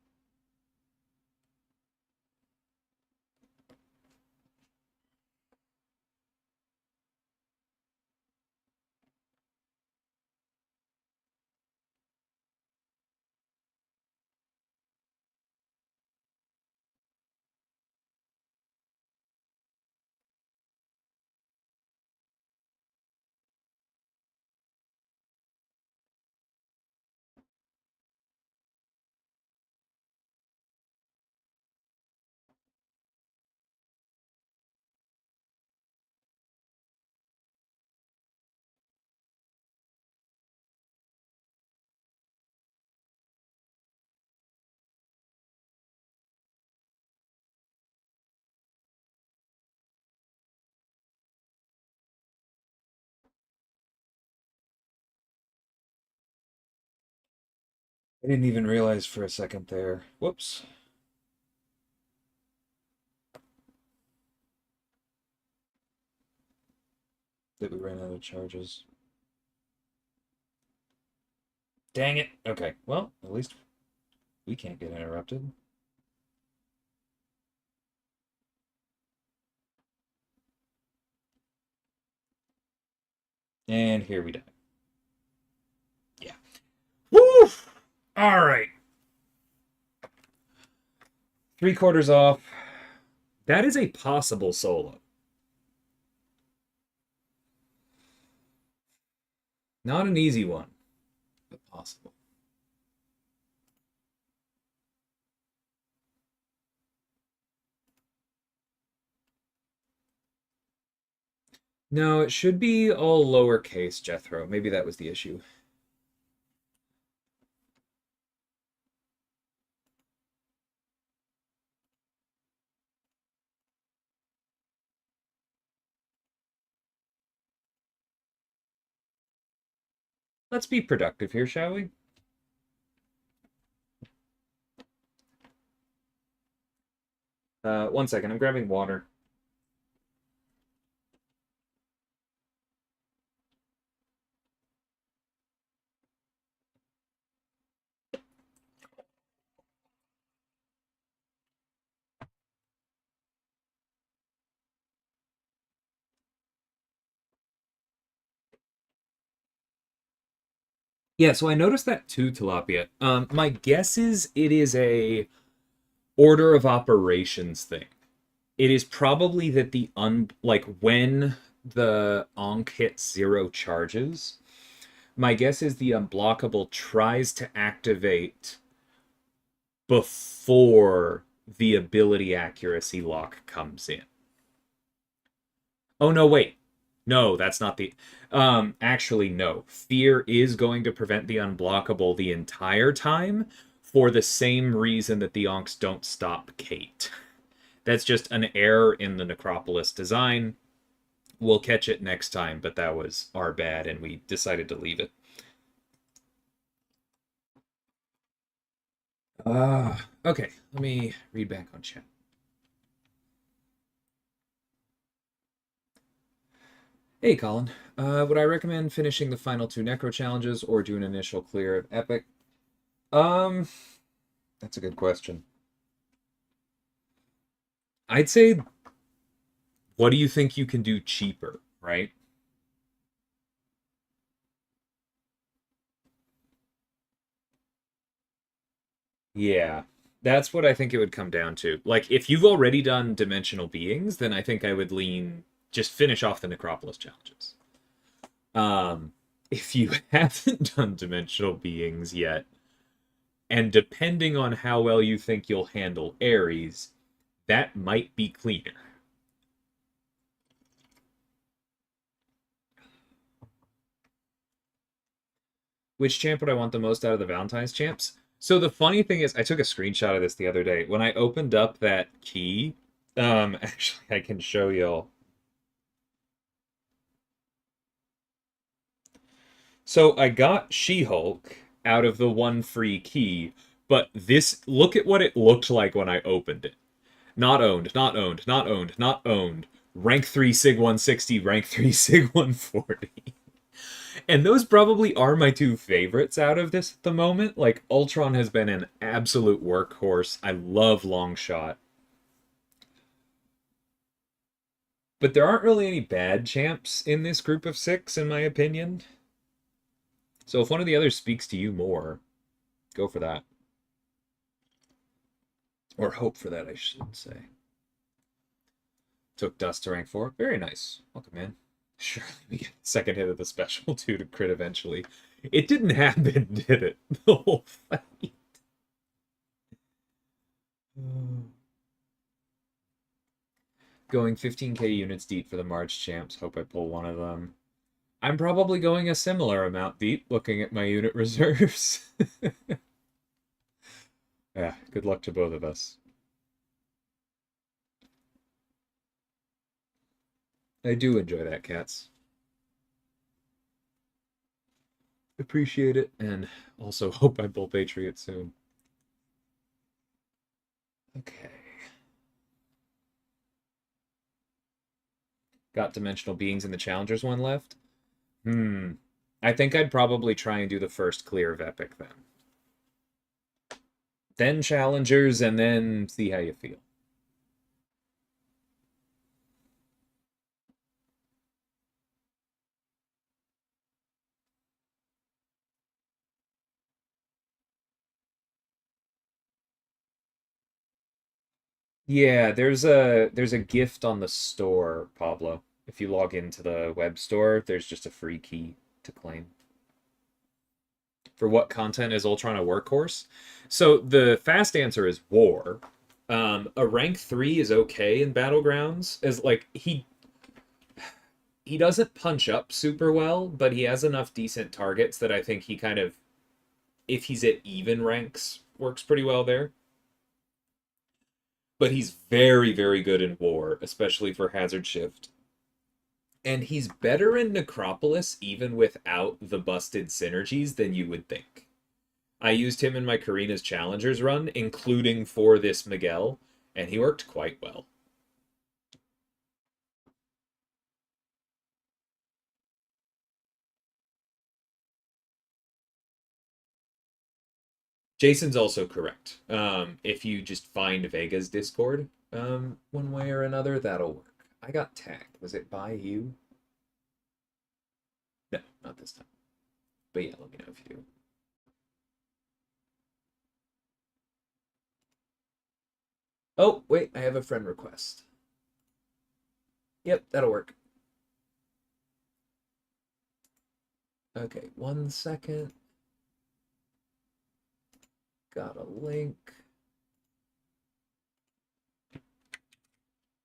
I didn't even realize for a second there. Whoops. That we ran out of charges. Dang it. Okay, well, at least we can't get interrupted. And here we die. Yeah. Woo! All right. 3/4 off. That is a possible solo. Not an easy one, but possible. No, it should be all lowercase, Jethro. Maybe that was the issue. Let's be productive here, shall we? One second, I'm grabbing water. Yeah, so I noticed that too, Tilapia. My guess is it is a order of operations thing. It is probably that like when the Ankh hits 0 charges, my guess is the unblockable tries to activate before the ability accuracy lock comes in. Oh no, wait. No, that's not the actually no. Fear is going to prevent the unblockable the entire time for the same reason that the Onks don't stop Kate. That's just an error in the Necropolis design. We'll catch it next time, but that was our bad and we decided to leave it. Okay, let me read back on chat. Hey, Colin. Would I recommend finishing the final 2 Necro challenges or do an initial clear of Epic? That's a good question. I'd say, what do you think you can do cheaper, right? Yeah, that's what I think it would come down to. Like, if you've already done Dimensional Beings, then I think I would lean just finish off the Necropolis challenges. If you haven't done Dimensional Beings yet, and depending on how well you think you'll handle Ares, that might be cleaner. Which champ would I want the most out of the Valentine's champs? So the funny thing is, I took a screenshot of this the other day. When I opened up that key, actually, I can show y'all. So I got She-Hulk out of the one free key, but this, look at what it looked like when I opened it. Not owned, not owned, not owned, not owned. Rank 3 Sig 160, rank 3 Sig 140. And those probably are my 2 favorites out of this at the moment. Like, Ultron has been an absolute workhorse. I love Longshot. But there aren't really any bad champs in this group of 6, in my opinion. So if one of the others speaks to you more, go for that. Or hope for that, I should say. Took Dust to rank 4. Very nice. Welcome, man. Surely we get second hit of the special 2 to crit eventually. It didn't happen, did it? The whole fight. Going 15k units deep for the March champs. Hope I pull one of them. I'm probably going a similar amount deep, looking at my unit reserves. Yeah, good luck to both of us. I do enjoy that, cats. Appreciate it, and also hope I bull Patriot soon. Okay. Got Dimensional Beings in the Challengers one left? I think I'd probably try and do the first clear of Epic then. Then Challengers, and then see how you feel. Yeah, there's a gift on the store, Pablo. If you log into the web store, there's just a free key to claim. For what content is Ultron a workhorse? So the fast answer is war. A rank 3 is okay in Battlegrounds, as like he doesn't punch up super well, but he has enough decent targets that I think he kind of, if he's at even ranks, works pretty well there. But he's very, very good in war, especially for Hazard Shift. And he's better in Necropolis even without the busted synergies than you would think. I used him in my Karina's Challengers run, including for this Miguel, and he worked quite well. Jason's also correct. If you just find Vega's Discord one way or another, that'll work. I got tagged. Was it by you? No, not this time. But yeah, let me know if you do. Oh, wait, I have a friend request. Yep, that'll work. Okay, 1 second. Got a link.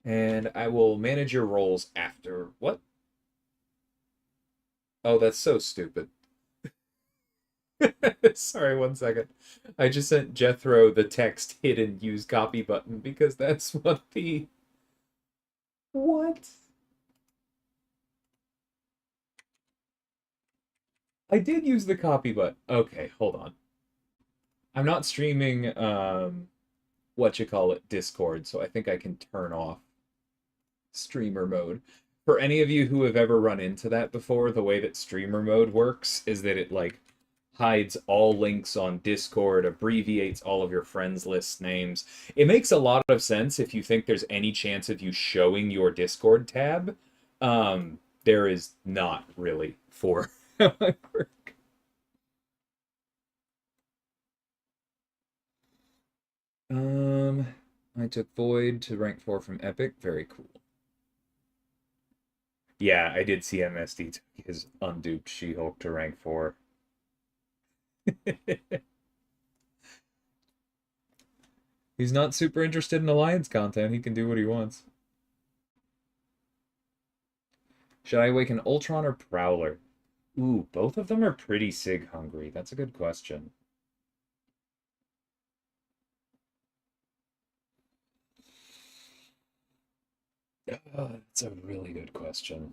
And I will manage your roles after. What? Oh, that's so stupid. Sorry, 1 second. I just sent Jethro the text hidden use copy button because that's what the... What? I did use the copy button. Okay, hold on. I'm not streaming, what you call it, Discord, so I think I can turn off streamer mode. For any of you who have ever run into that before, the way that streamer mode works is that it, like, hides all links on Discord, abbreviates all of your friends list names. It makes a lot of sense if you think there's any chance of you showing your Discord tab. There is not really for how I work. I took Void to rank 4 from Epic. Very cool. Yeah, I did see MSD took his unduped She-Hulk to rank 4. He's not super interested in Alliance content. He can do what he wants. Should I awaken Ultron or Prowler? Ooh, both of them are pretty Sig hungry. That's a good question. That's a really good question.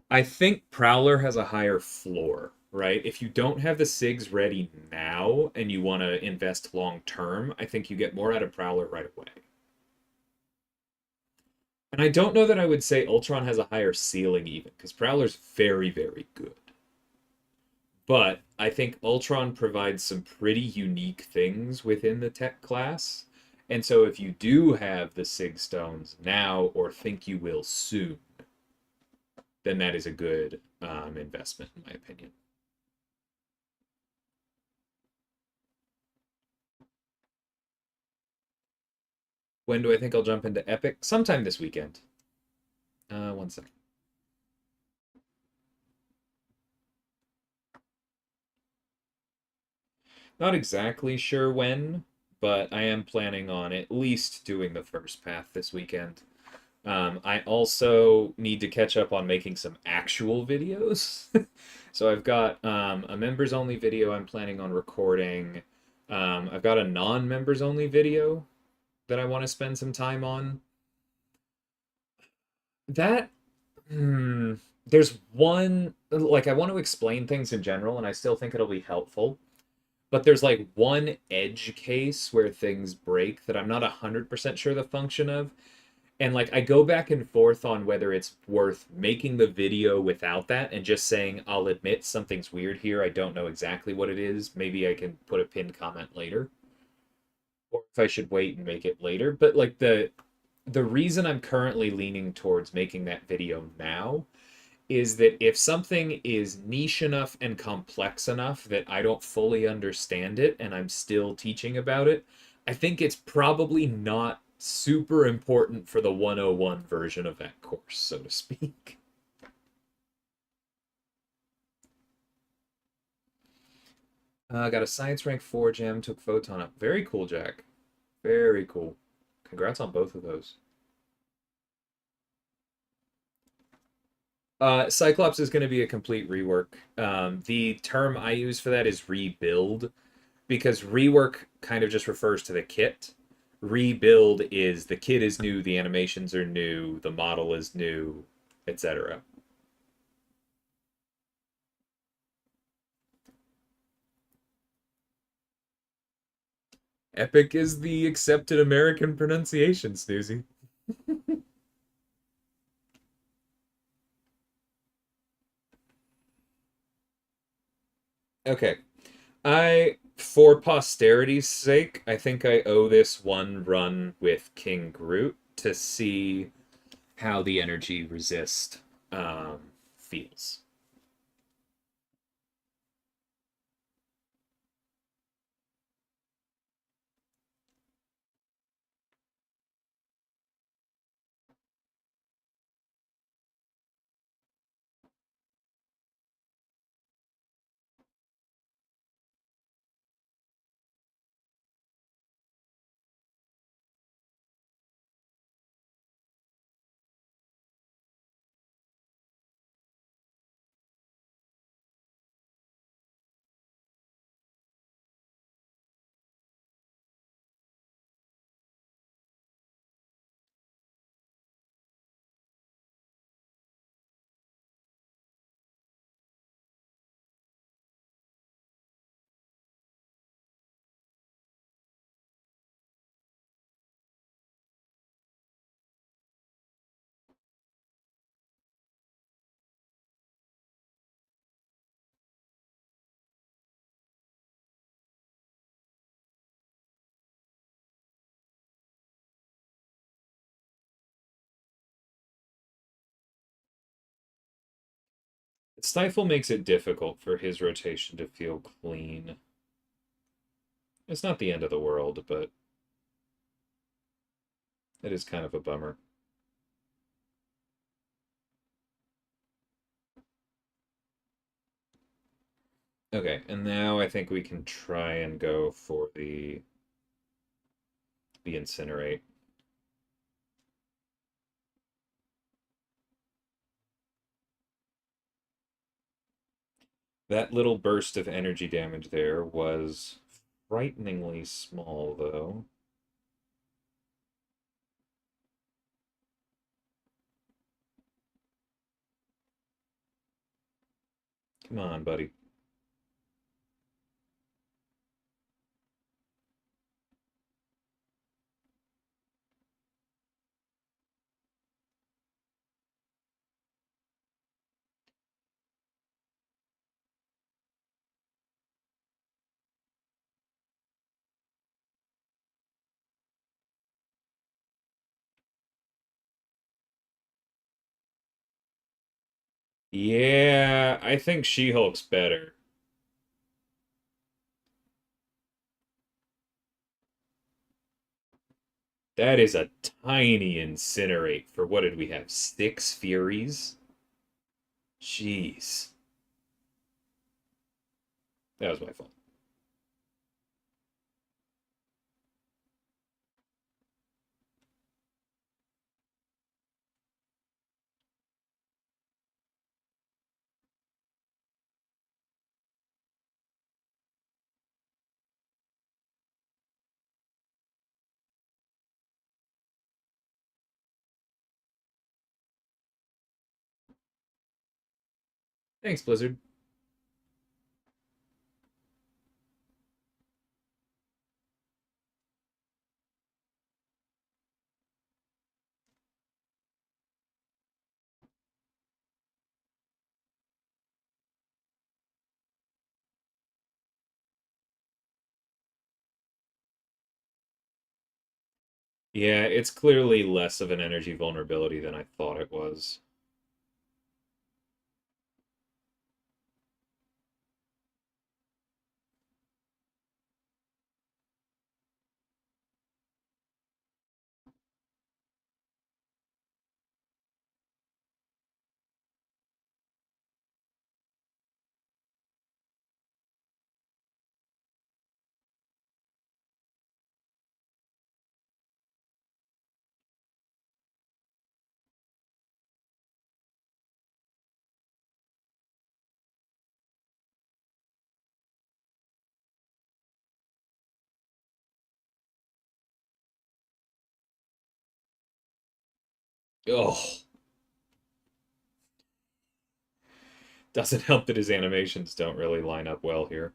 I think Prowler has a higher floor, right? If you don't have the SIGs ready now and you want to invest long term, I think you get more out of Prowler right away. And I don't know that I would say Ultron has a higher ceiling even, because Prowler's very, very good. But I think Ultron provides some pretty unique things within the tech class. And so if you do have the Sig Stones now or think you will soon, then that is a good investment, in my opinion. When do I think I'll jump into Epic? Sometime this weekend. 1 second. Not exactly sure when, but I am planning on at least doing the first path this weekend. I also need to catch up on making some actual videos. So I've got a members only video I'm planning on recording. I've got a non-members only video that I want to spend some time on. That there's one, like, I want to explain things in general, and I still think it'll be helpful. But there's like one edge case where things break that I'm not 100% sure the function of. And like I go back and forth on whether it's worth making the video without that and just saying, I'll admit something's weird here. I don't know exactly what it is. Maybe I can put a pinned comment later. Or if I should wait and make it later. But like the reason I'm currently leaning towards making that video now is that if something is niche enough and complex enough that I don't fully understand it and I'm still teaching about it, I think it's probably not super important for the 101 version of that course, so to speak. Got a science rank 4 gem, took photon up. Very cool, Jack. Very cool. Congrats on both of those. Cyclops is going to be a complete rework. The term I use for that is rebuild, because rework kind of just refers to the kit. Rebuild is the kit is new, the animations are new, the model is new, etc. Epic is the accepted American pronunciation, Snoozy. Okay. For posterity's sake, I think I owe this one run with King Groot to see how the energy resist feels. Stifle makes it difficult for his rotation to feel clean. It's not the end of the world, but it is kind of a bummer. Okay, and now I think we can try and go for the incinerate. That little burst of energy damage there was frighteningly small, though. Come on, buddy. Yeah, I think She-Hulk's better. That is a tiny incinerate for what did we have? 6 Furies? Jeez. That was my fault. Thanks, Blizzard. Yeah, it's clearly less of an energy vulnerability than I thought it was. Oh, doesn't help that his animations don't really line up well here.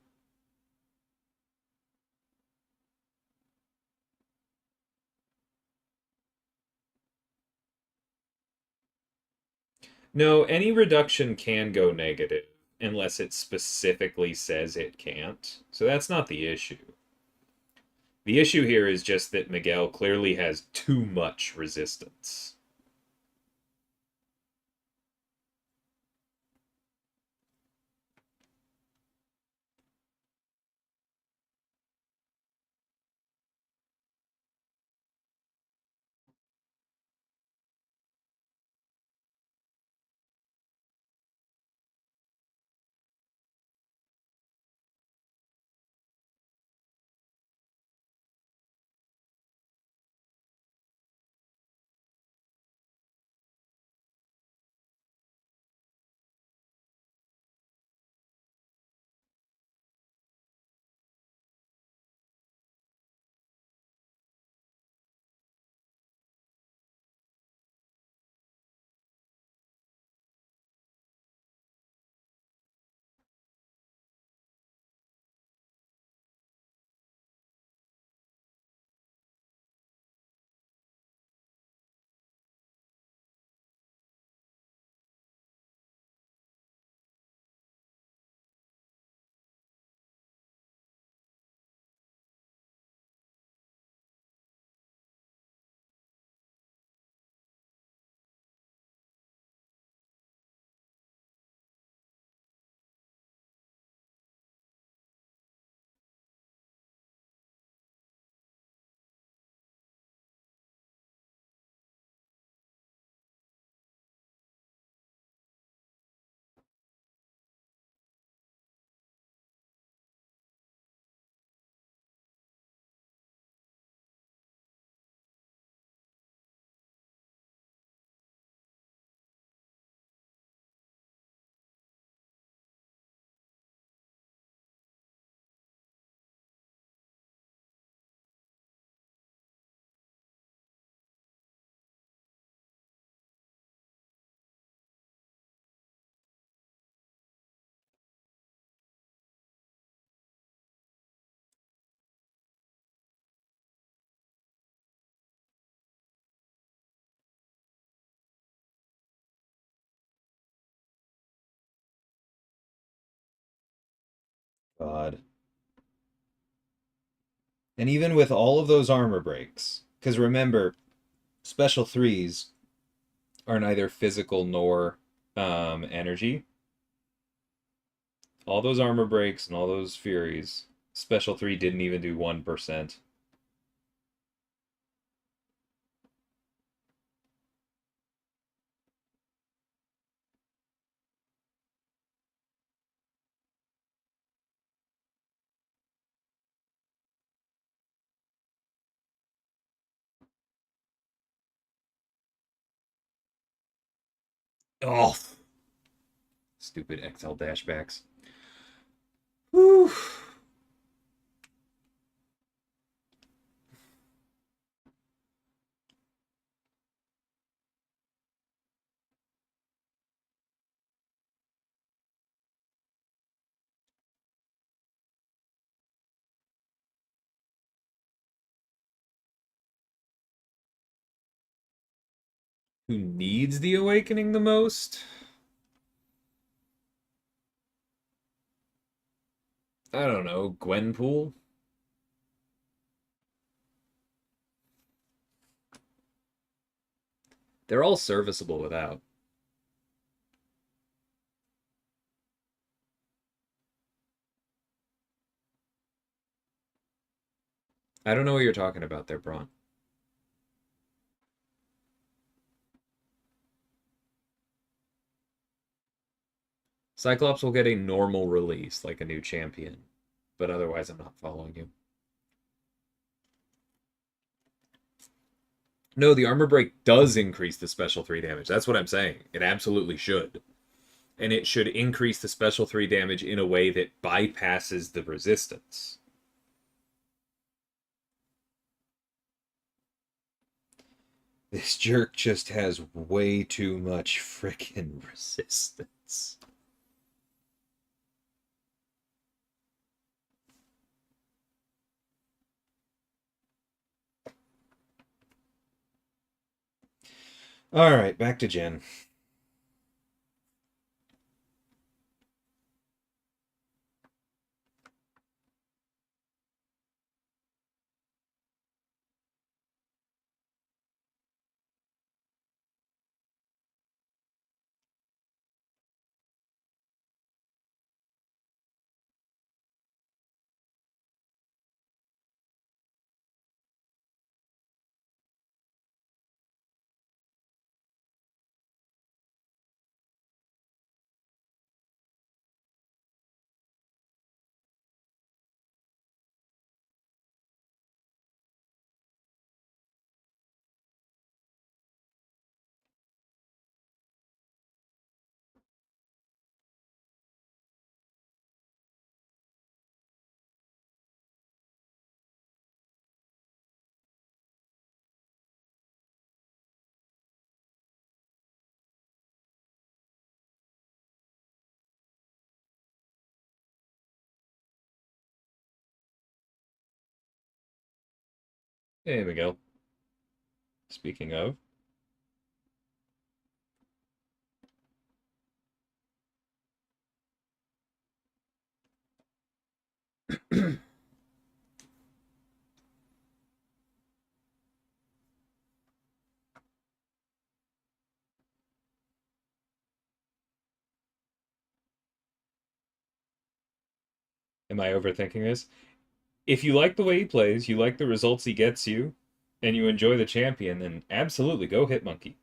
No, any reduction can go negative unless it specifically says it can't. So that's not the issue. The issue here is just that Miguel clearly has too much resistance. God. And even with all of those armor breaks, because remember, special threes are neither physical nor energy. All those armor breaks and all those furies, special three didn't even do 1%. Oh, stupid XL dashbacks. Whew. Who needs the awakening the most? I don't know, Gwenpool? They're all serviceable without. I don't know what you're talking about there, Braun. Cyclops will get a normal release, like a new champion. But otherwise, I'm not following you. No, the armor break does increase the special 3 damage. That's what I'm saying. It absolutely should. And it should increase the special 3 damage in a way that bypasses the resistance. This jerk just has way too much frickin' resistance. Alright, back to Jen. Hey, Miguel. Speaking of, am I overthinking this? If you like the way he plays, you like the results he gets you, and you enjoy the champion, then absolutely go hit Monkey.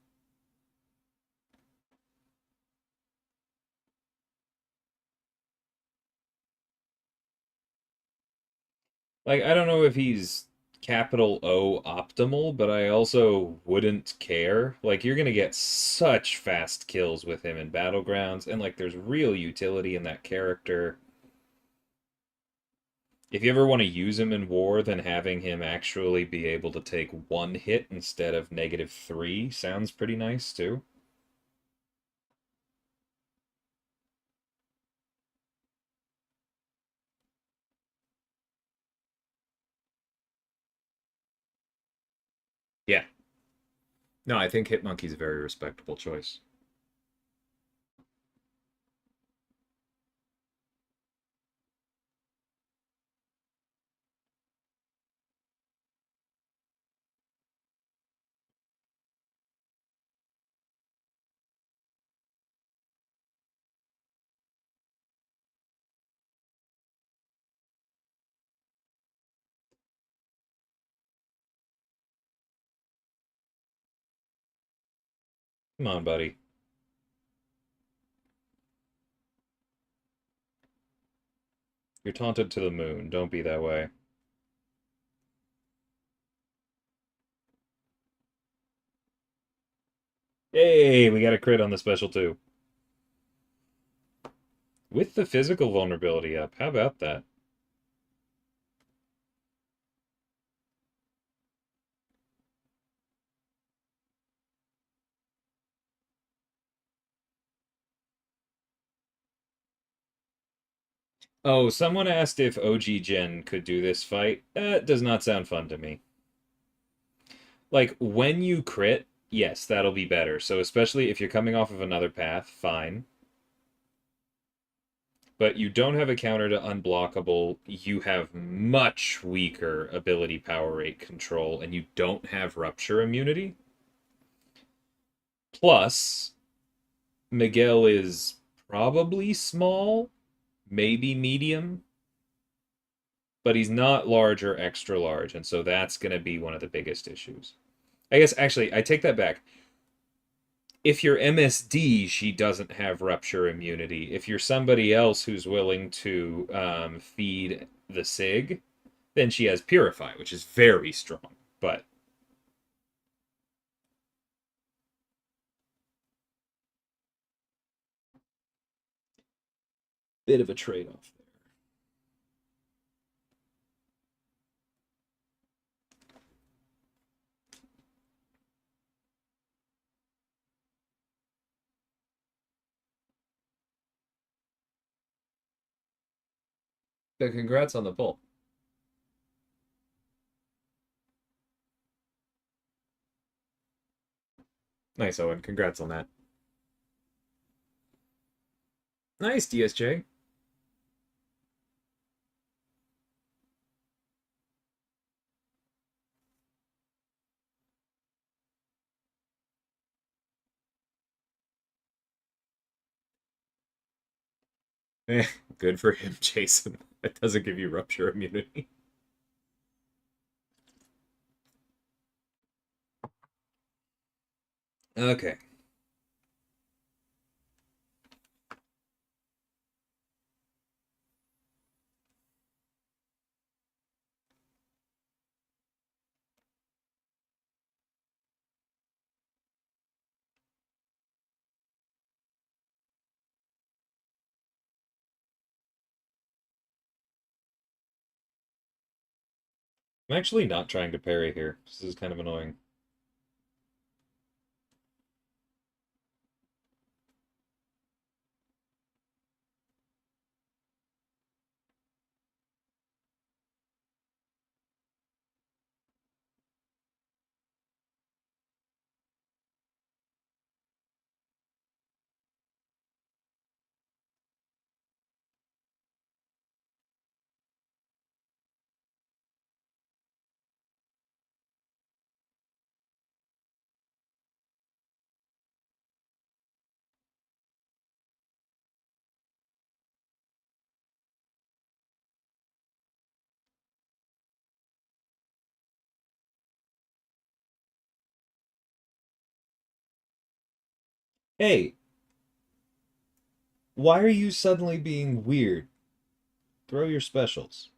Like, I don't know if he's capital O optimal, but I also wouldn't care. Like, you're gonna get such fast kills with him in Battlegrounds, and like, there's real utility in that character. If you ever want to use him in war, then having him actually be able to take 1 hit instead of -3 sounds pretty nice too. Yeah. No, I think Hitmonkey's a very respectable choice. Come on, buddy. You're taunted to the moon. Don't be that way. Hey, we got a crit on the special too. With the physical vulnerability up. How about that? Oh, someone asked if OG Gen could do this fight. It does not sound fun to me. Like, when you crit, yes, that'll be better. So especially if you're coming off of another path, fine. But you don't have a counter to unblockable. You have much weaker ability power rate control, and you don't have rupture immunity. Plus, Miguel is probably small, maybe medium, but he's not large or extra large, and so that's going to be one of the biggest issues. I guess actually, I take that back. If you're MSD, she doesn't have rupture immunity. If you're somebody else who's willing to feed the SIG, then she has Purify, which is very strong. But bit of a trade-off there. But congrats on the pull. Nice, Owen. Congrats on that. Nice, DSJ. Good for him, Jason. That doesn't give you rupture immunity. Okay. I'm actually not trying to parry here. This is kind of annoying. Hey, why are you suddenly being weird? Throw your specials.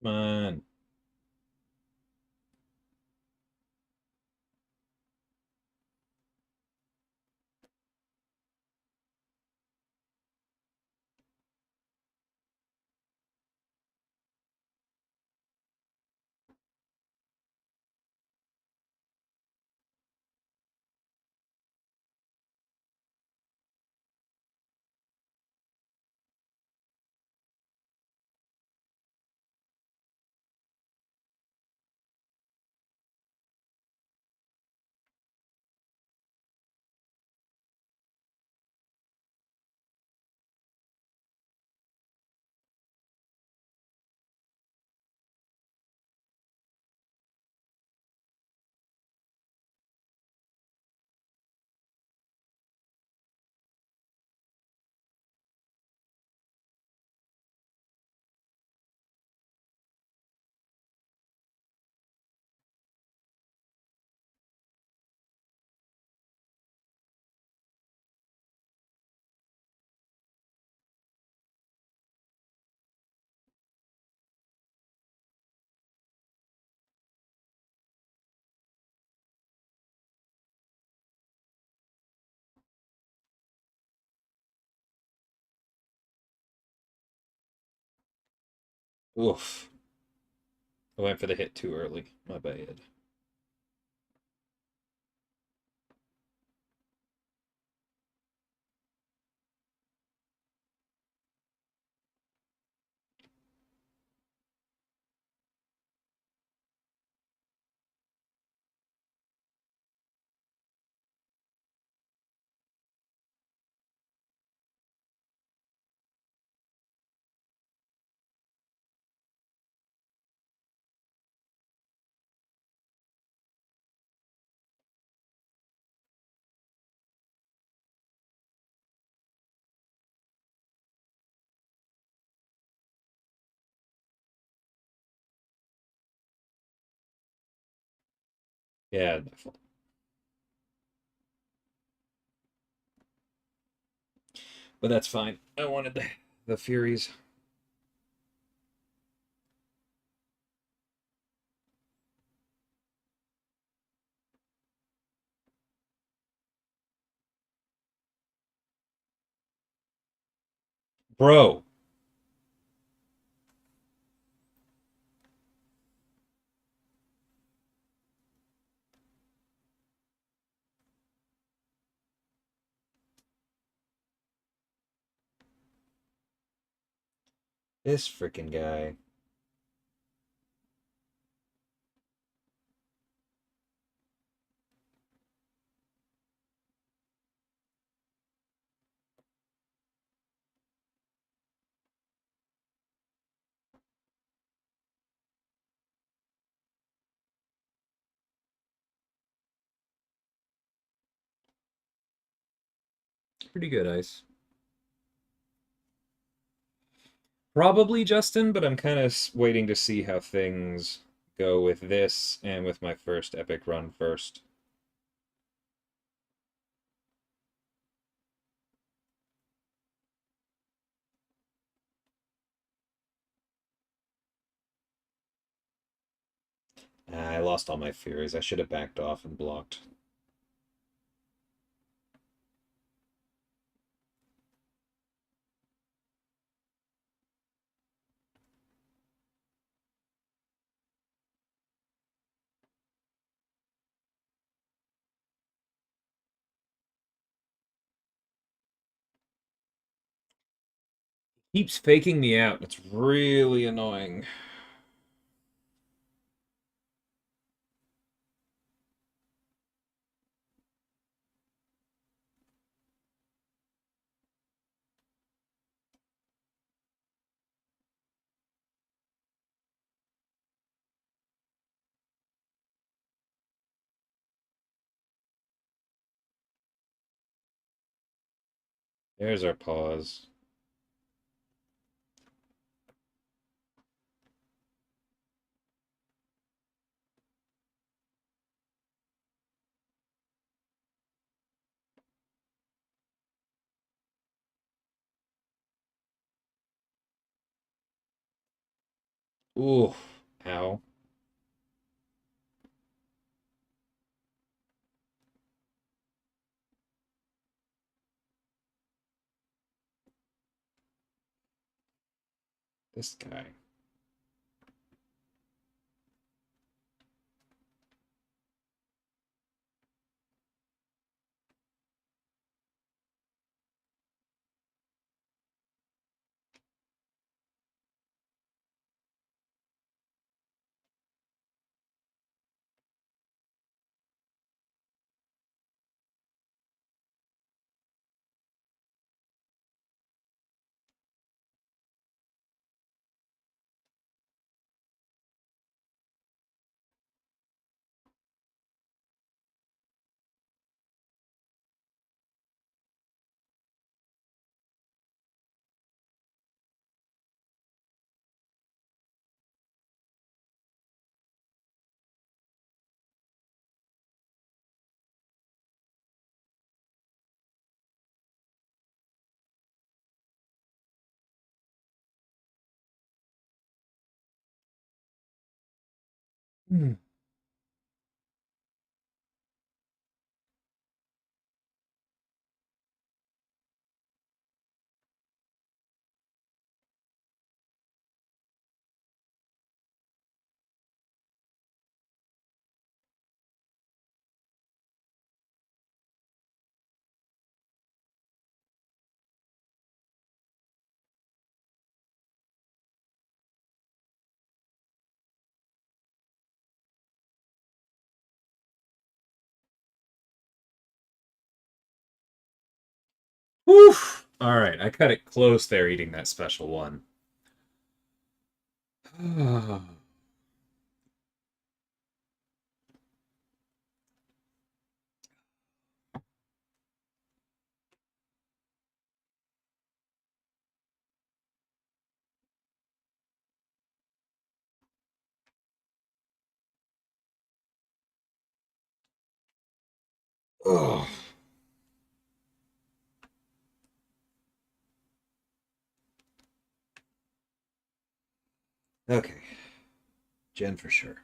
Come on. Oof. I went for the hit too early. My bad. Yeah, but that's fine. I wanted the Furies. Bro. This freaking guy. Pretty good, Ice. Probably Justin, but I'm kind of waiting to see how things go with this and with my first epic run first. I lost all my Furies. I should have backed off and blocked. Keeps faking me out. It's really annoying. There's our pause. Ooh, ow. This guy. Hmm. Whew! Alright, I cut it close there eating that special one. Ugh. Okay. Jen for sure.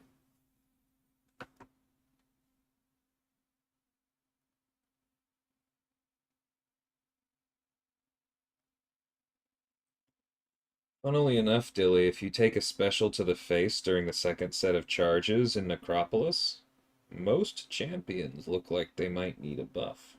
Funnily enough, Dilly, if you take a special to the face during the second set of charges in Necropolis, most champions look like they might need a buff.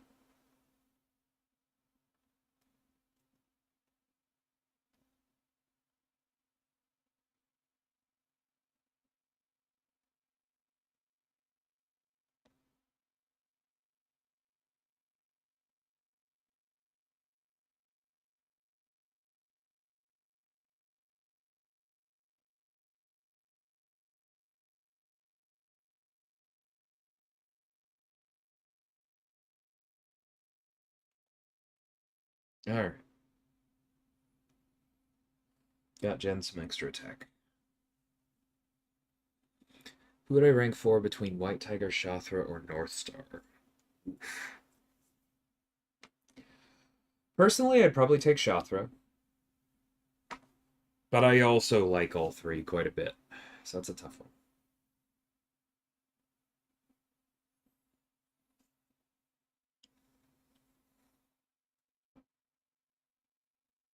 Alright. Got Jen some extra attack. Who would I rank for between White Tiger, Shathra, or North Star? Personally, I'd probably take Shathra, but I also like all three quite a bit, so that's a tough one.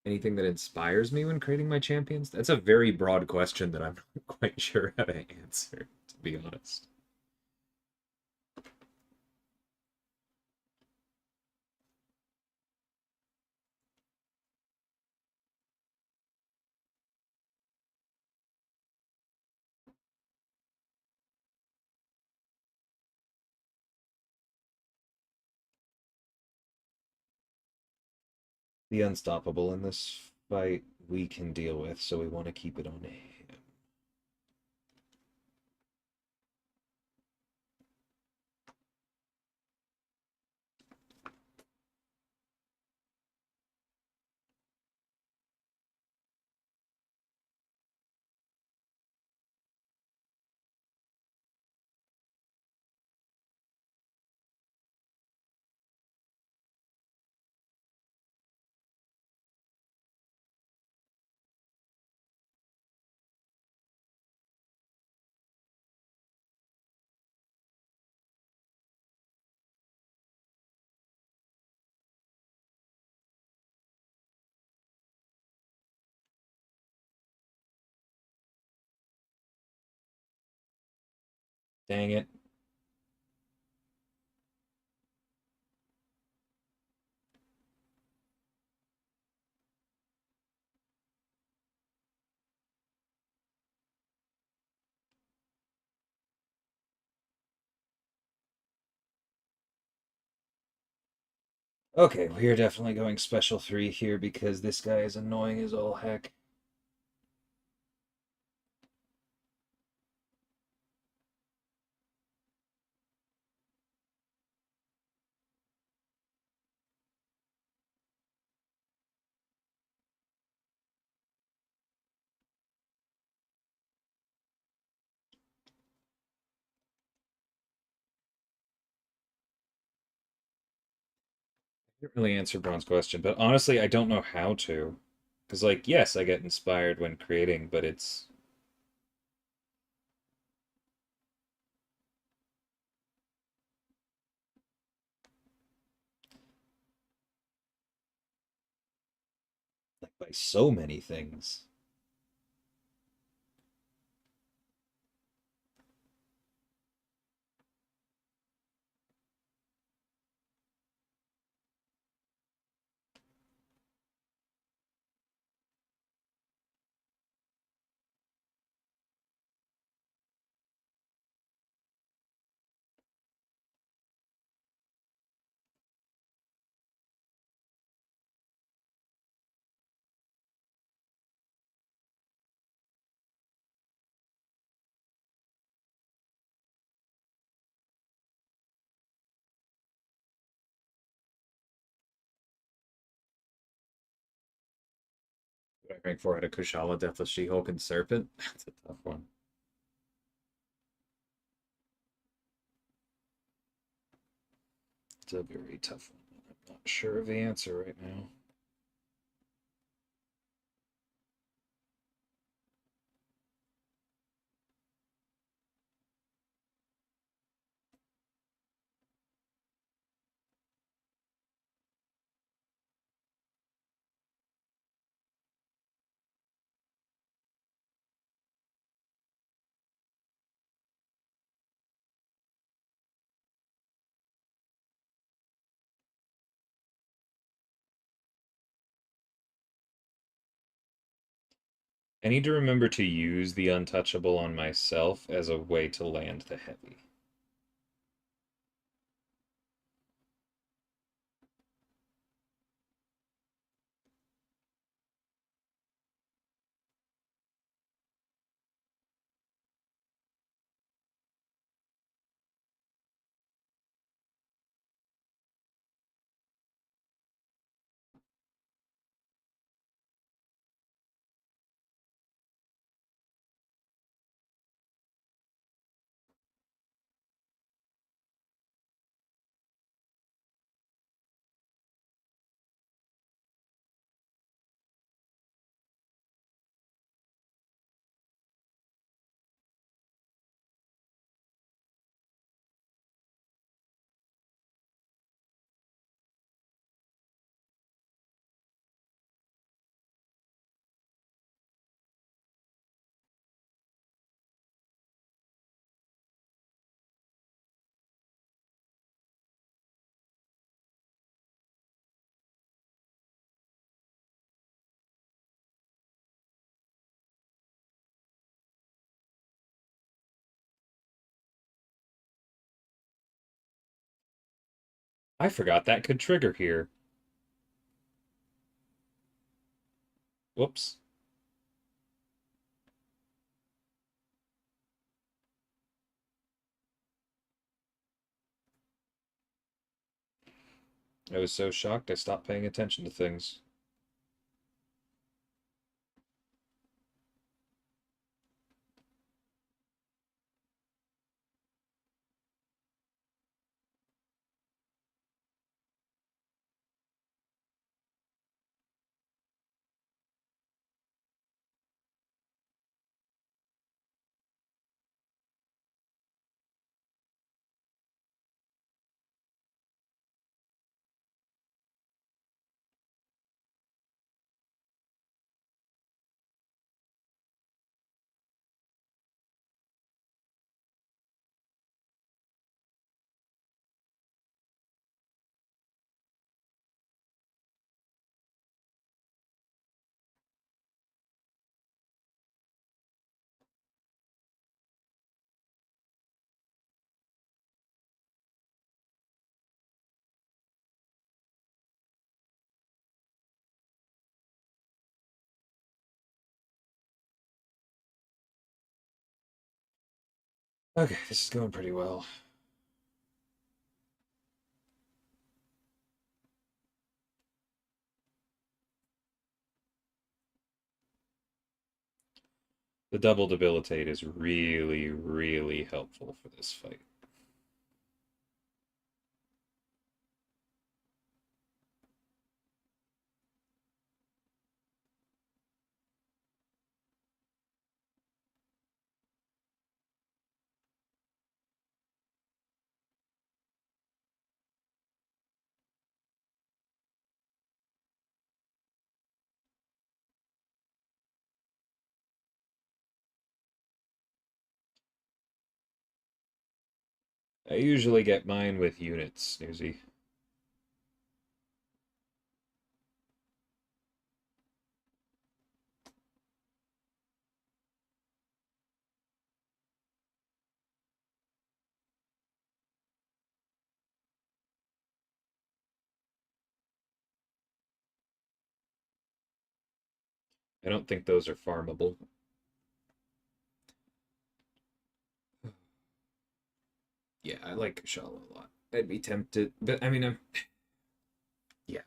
Anything that inspires me when creating my champions? That's a very broad question that I'm not quite sure how to answer, to be honest. The unstoppable in this fight we can deal with, so we want to keep it on him. Dang it. Okay, we are definitely going special 3 here because this guy is annoying as all heck. I didn't really answer Braun's question, but honestly, I don't know how to. Because, like, yes, I get inspired when creating, but it's. Like, by so many things. I rank 4 out of Kushala, Deathless, She-Hulk, and Serpent. That's a tough one. It's a very tough one. I'm not sure of the answer right now. I need to remember to use the untouchable on myself as a way to land the heavy. I forgot that could trigger here. Whoops. I was so shocked I stopped paying attention to things. Okay, this is going pretty well. The double debilitate is really, really helpful for this fight. I usually get mine with units, Snoozy. I don't think those are farmable. Yeah, I like Kushala a lot. I'd be tempted, but I mean, yeah.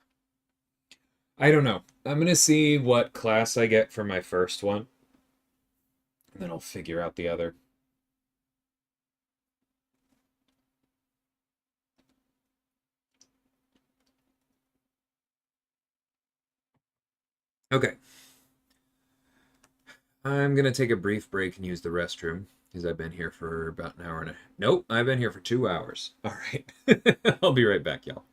I don't know. I'm gonna see what class I get for my first one, and then I'll figure out the other. Okay. I'm gonna take a brief break and use the restroom because I've been here for about an hour and a. Nope, I've been here for 2 hours. All right. I'll be right back, y'all.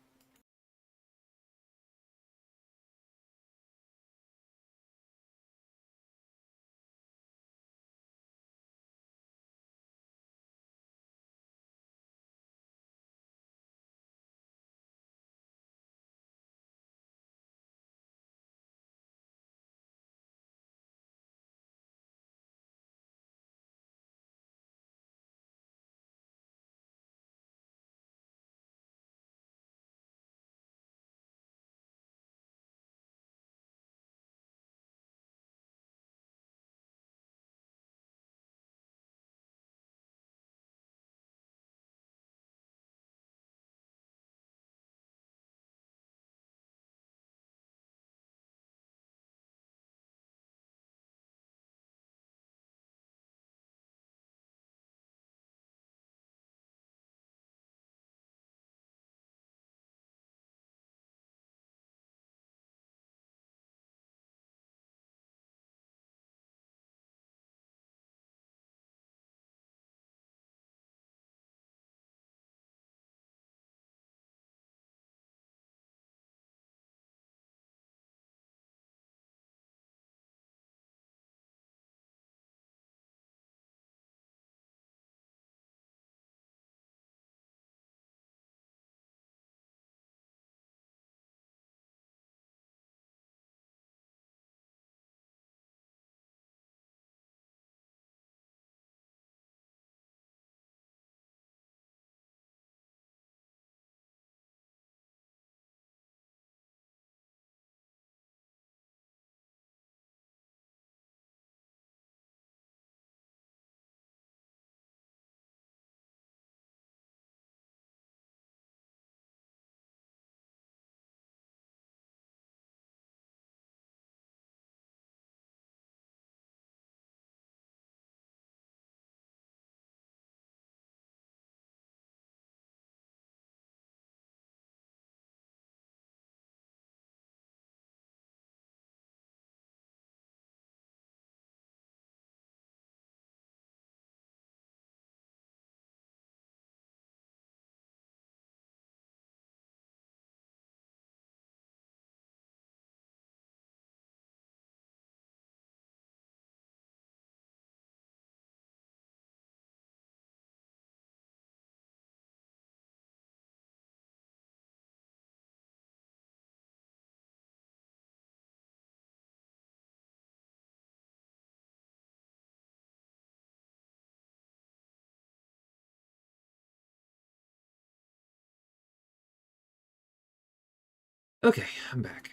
Okay, I'm back.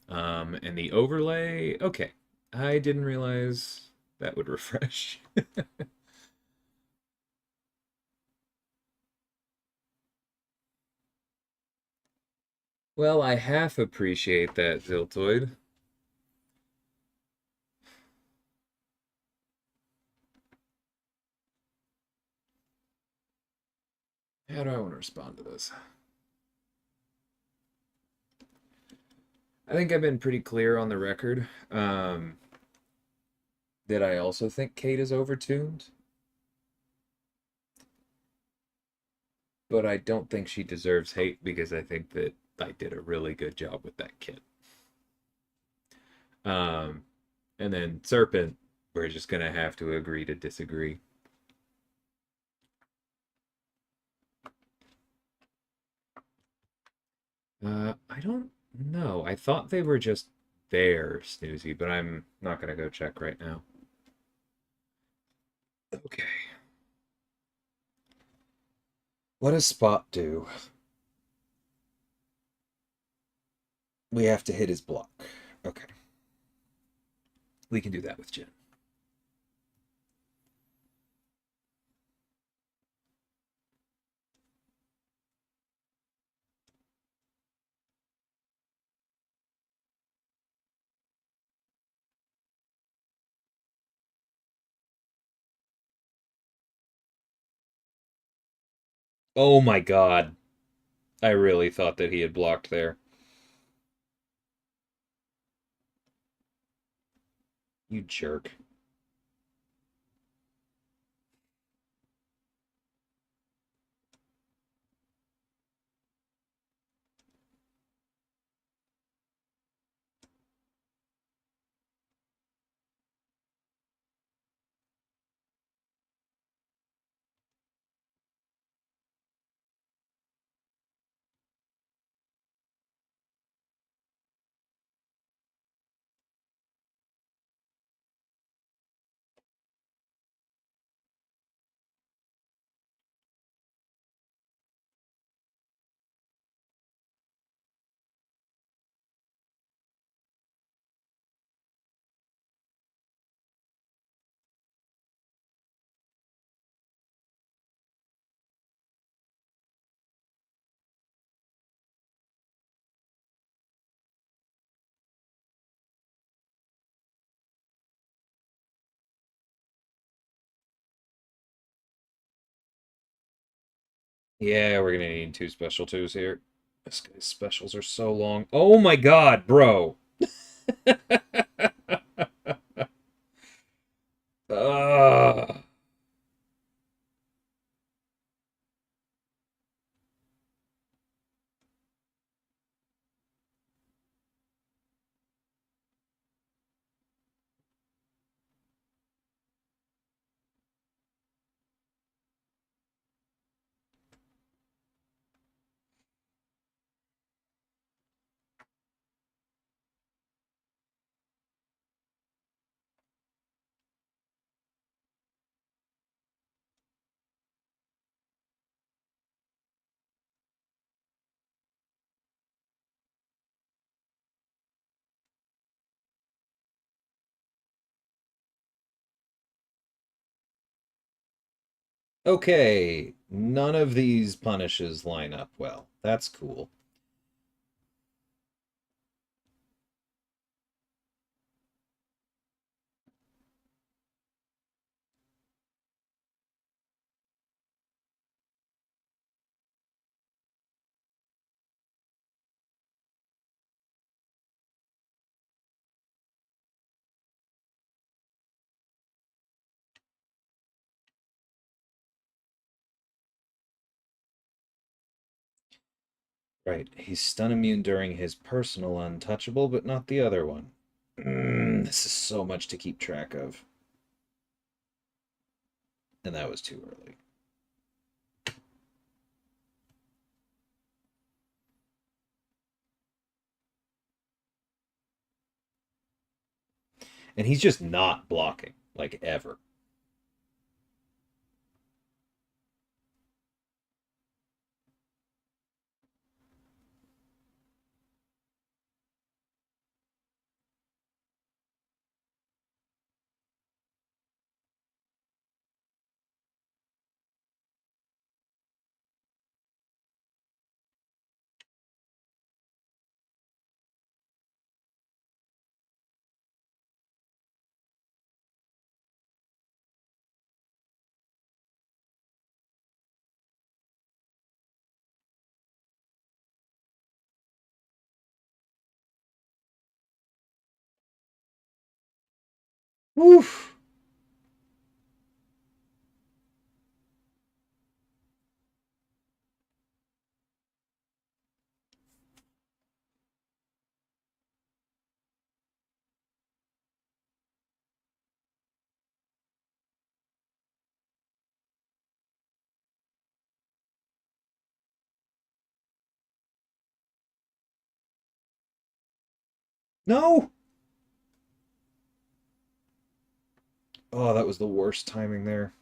And the overlay. Okay, I didn't realize that would refresh. Well, I half appreciate that, Ziltoid. How do I want to respond to this? I think I've been pretty clear on the record that I also think Kate is overtuned, but I don't think she deserves hate because I think that I did a really good job with that kit. Um, and then Serpent, we're just gonna have to agree to disagree. I don't know. I thought they were just there, Snoozy, but I'm not gonna go check right now. Okay. What does Spot do? We have to hit his block. Okay. We can do that with Jin. Oh my god. I really thought that he had blocked there. You jerk. Yeah, we're gonna need two special twos here. This guy's specials are so long. Oh my god, bro! Ugh. Okay, none of these punishes line up well. That's cool. Right, he's stun immune during his personal untouchable, but not the other one. This is so much to keep track of. And that was too early. And he's just not blocking, like ever. Woof. No! Oh, that was the worst timing there.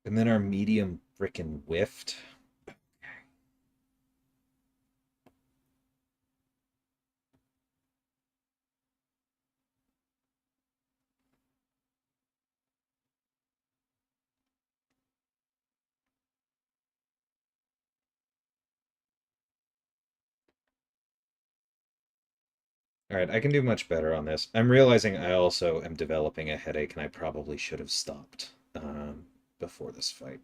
And then our medium frickin' whiffed. Alright, I can do much better on this. I'm realizing I also am developing a headache, and I probably should have stopped before this fight.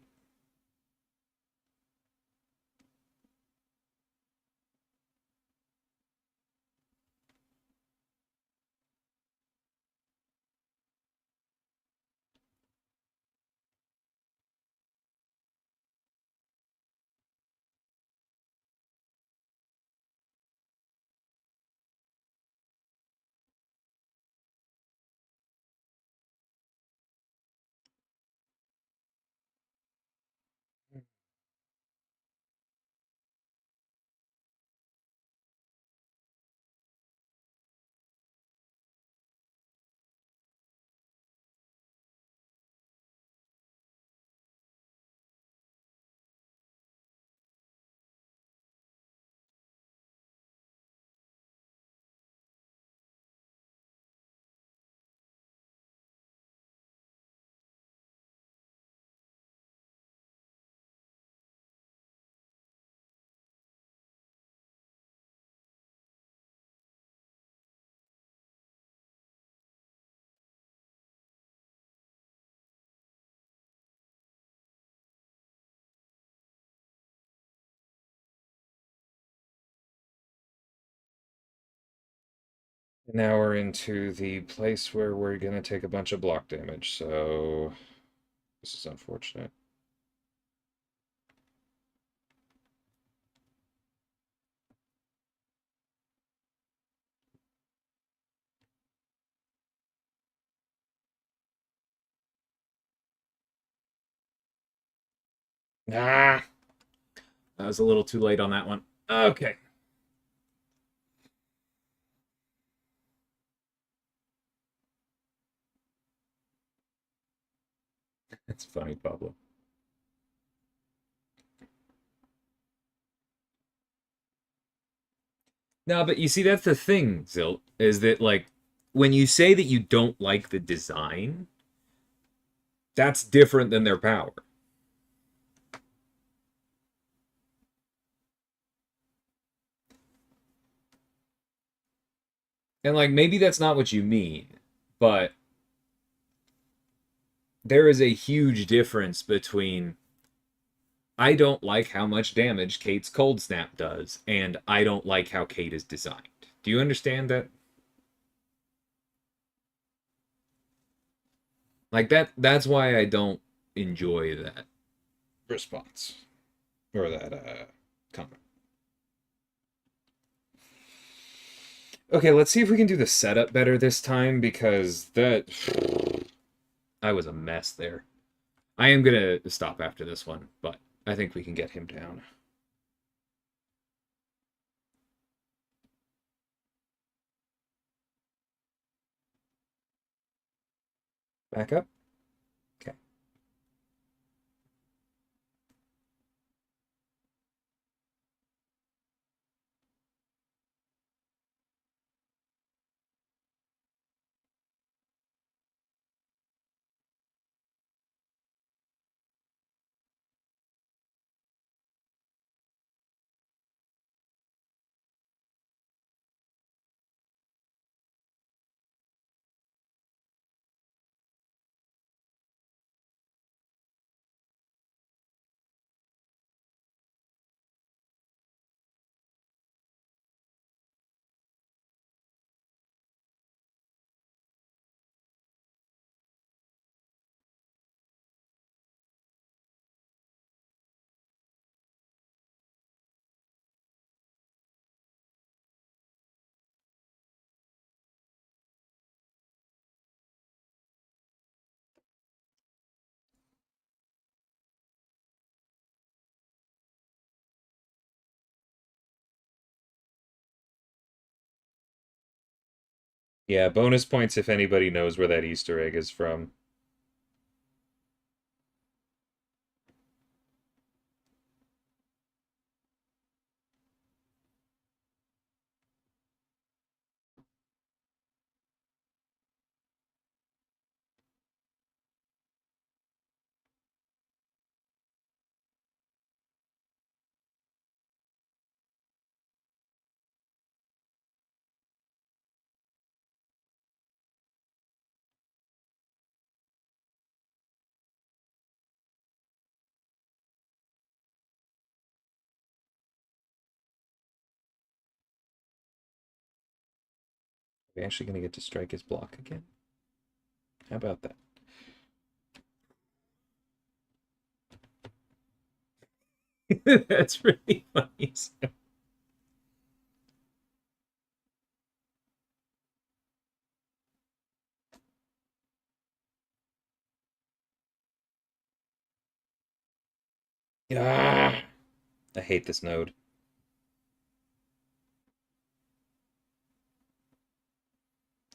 Now we're into the place where we're gonna take a bunch of block damage, so this is unfortunate. Ah, I was a little too late on that one. Okay. That's funny, Pablo. No, but you see, that's the thing, Zilt, is that, like, when you say that you don't like the design, that's different than their power. And, like, maybe that's not what you mean, but there is a huge difference between I don't like how much damage Kate's Cold Snap does, and I don't like how Kate is designed. Do you understand that? Like that's why I don't enjoy that response or that comment. Okay, let's see if we can do the setup better this time because that I was a mess there. I am gonna stop after this one, but I think we can get him down. Back up. Okay. Yeah, bonus points if anybody knows where that Easter egg is from. we actually going to get to strike his block again? How about that? That's really funny. Ah, I hate this node.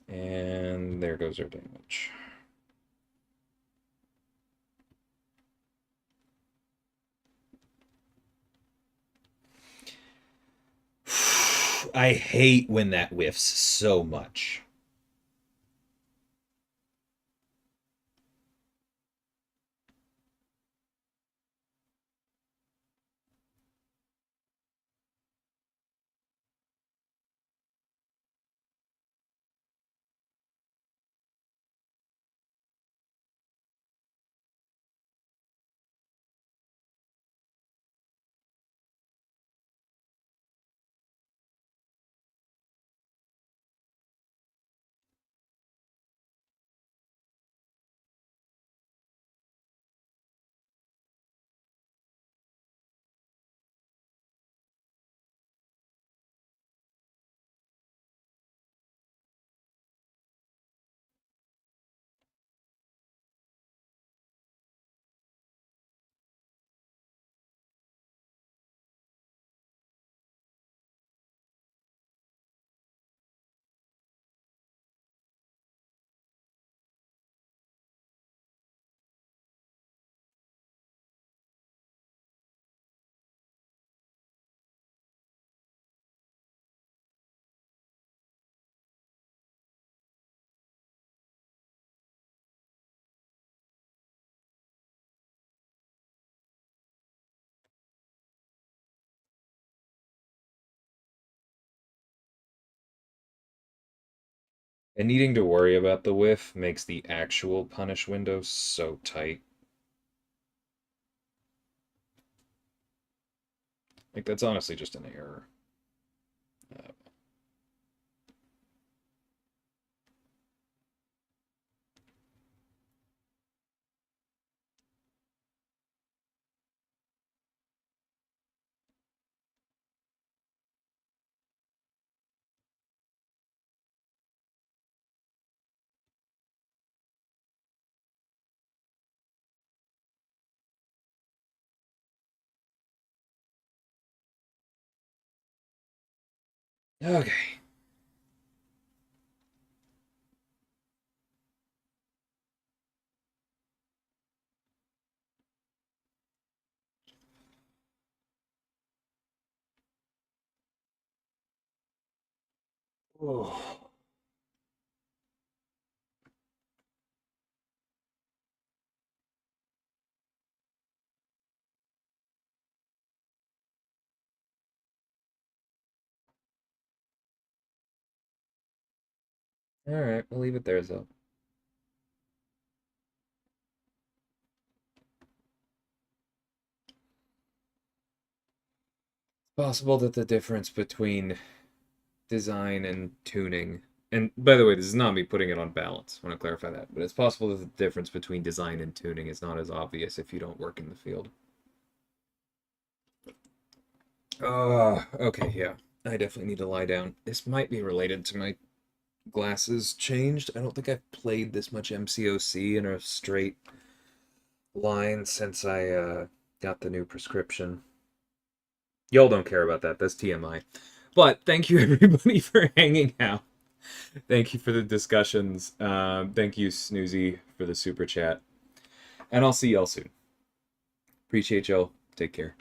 And there goes our damage. I hate when that whiffs so much. And needing to worry about the whiff makes the actual punish window so tight. Like, that's honestly just an error. Okay. Oh. All right, we'll leave it there, though. It's possible that the difference between design and tuning, and by the way, this is not me putting it on balance. I want to clarify that, but it's possible that the difference between design and tuning is not as obvious if you don't work in the field. Okay, yeah. I definitely need to lie down. This might be related to my glasses changed. I don't think I've played this much MCOC in a straight line since I got the new prescription. Y'all don't care about that. That's TMI. But thank you everybody for hanging out. Thank you for the discussions. Thank you, Snoozy, for the super chat. And I'll see y'all soon. Appreciate y'all. Take care.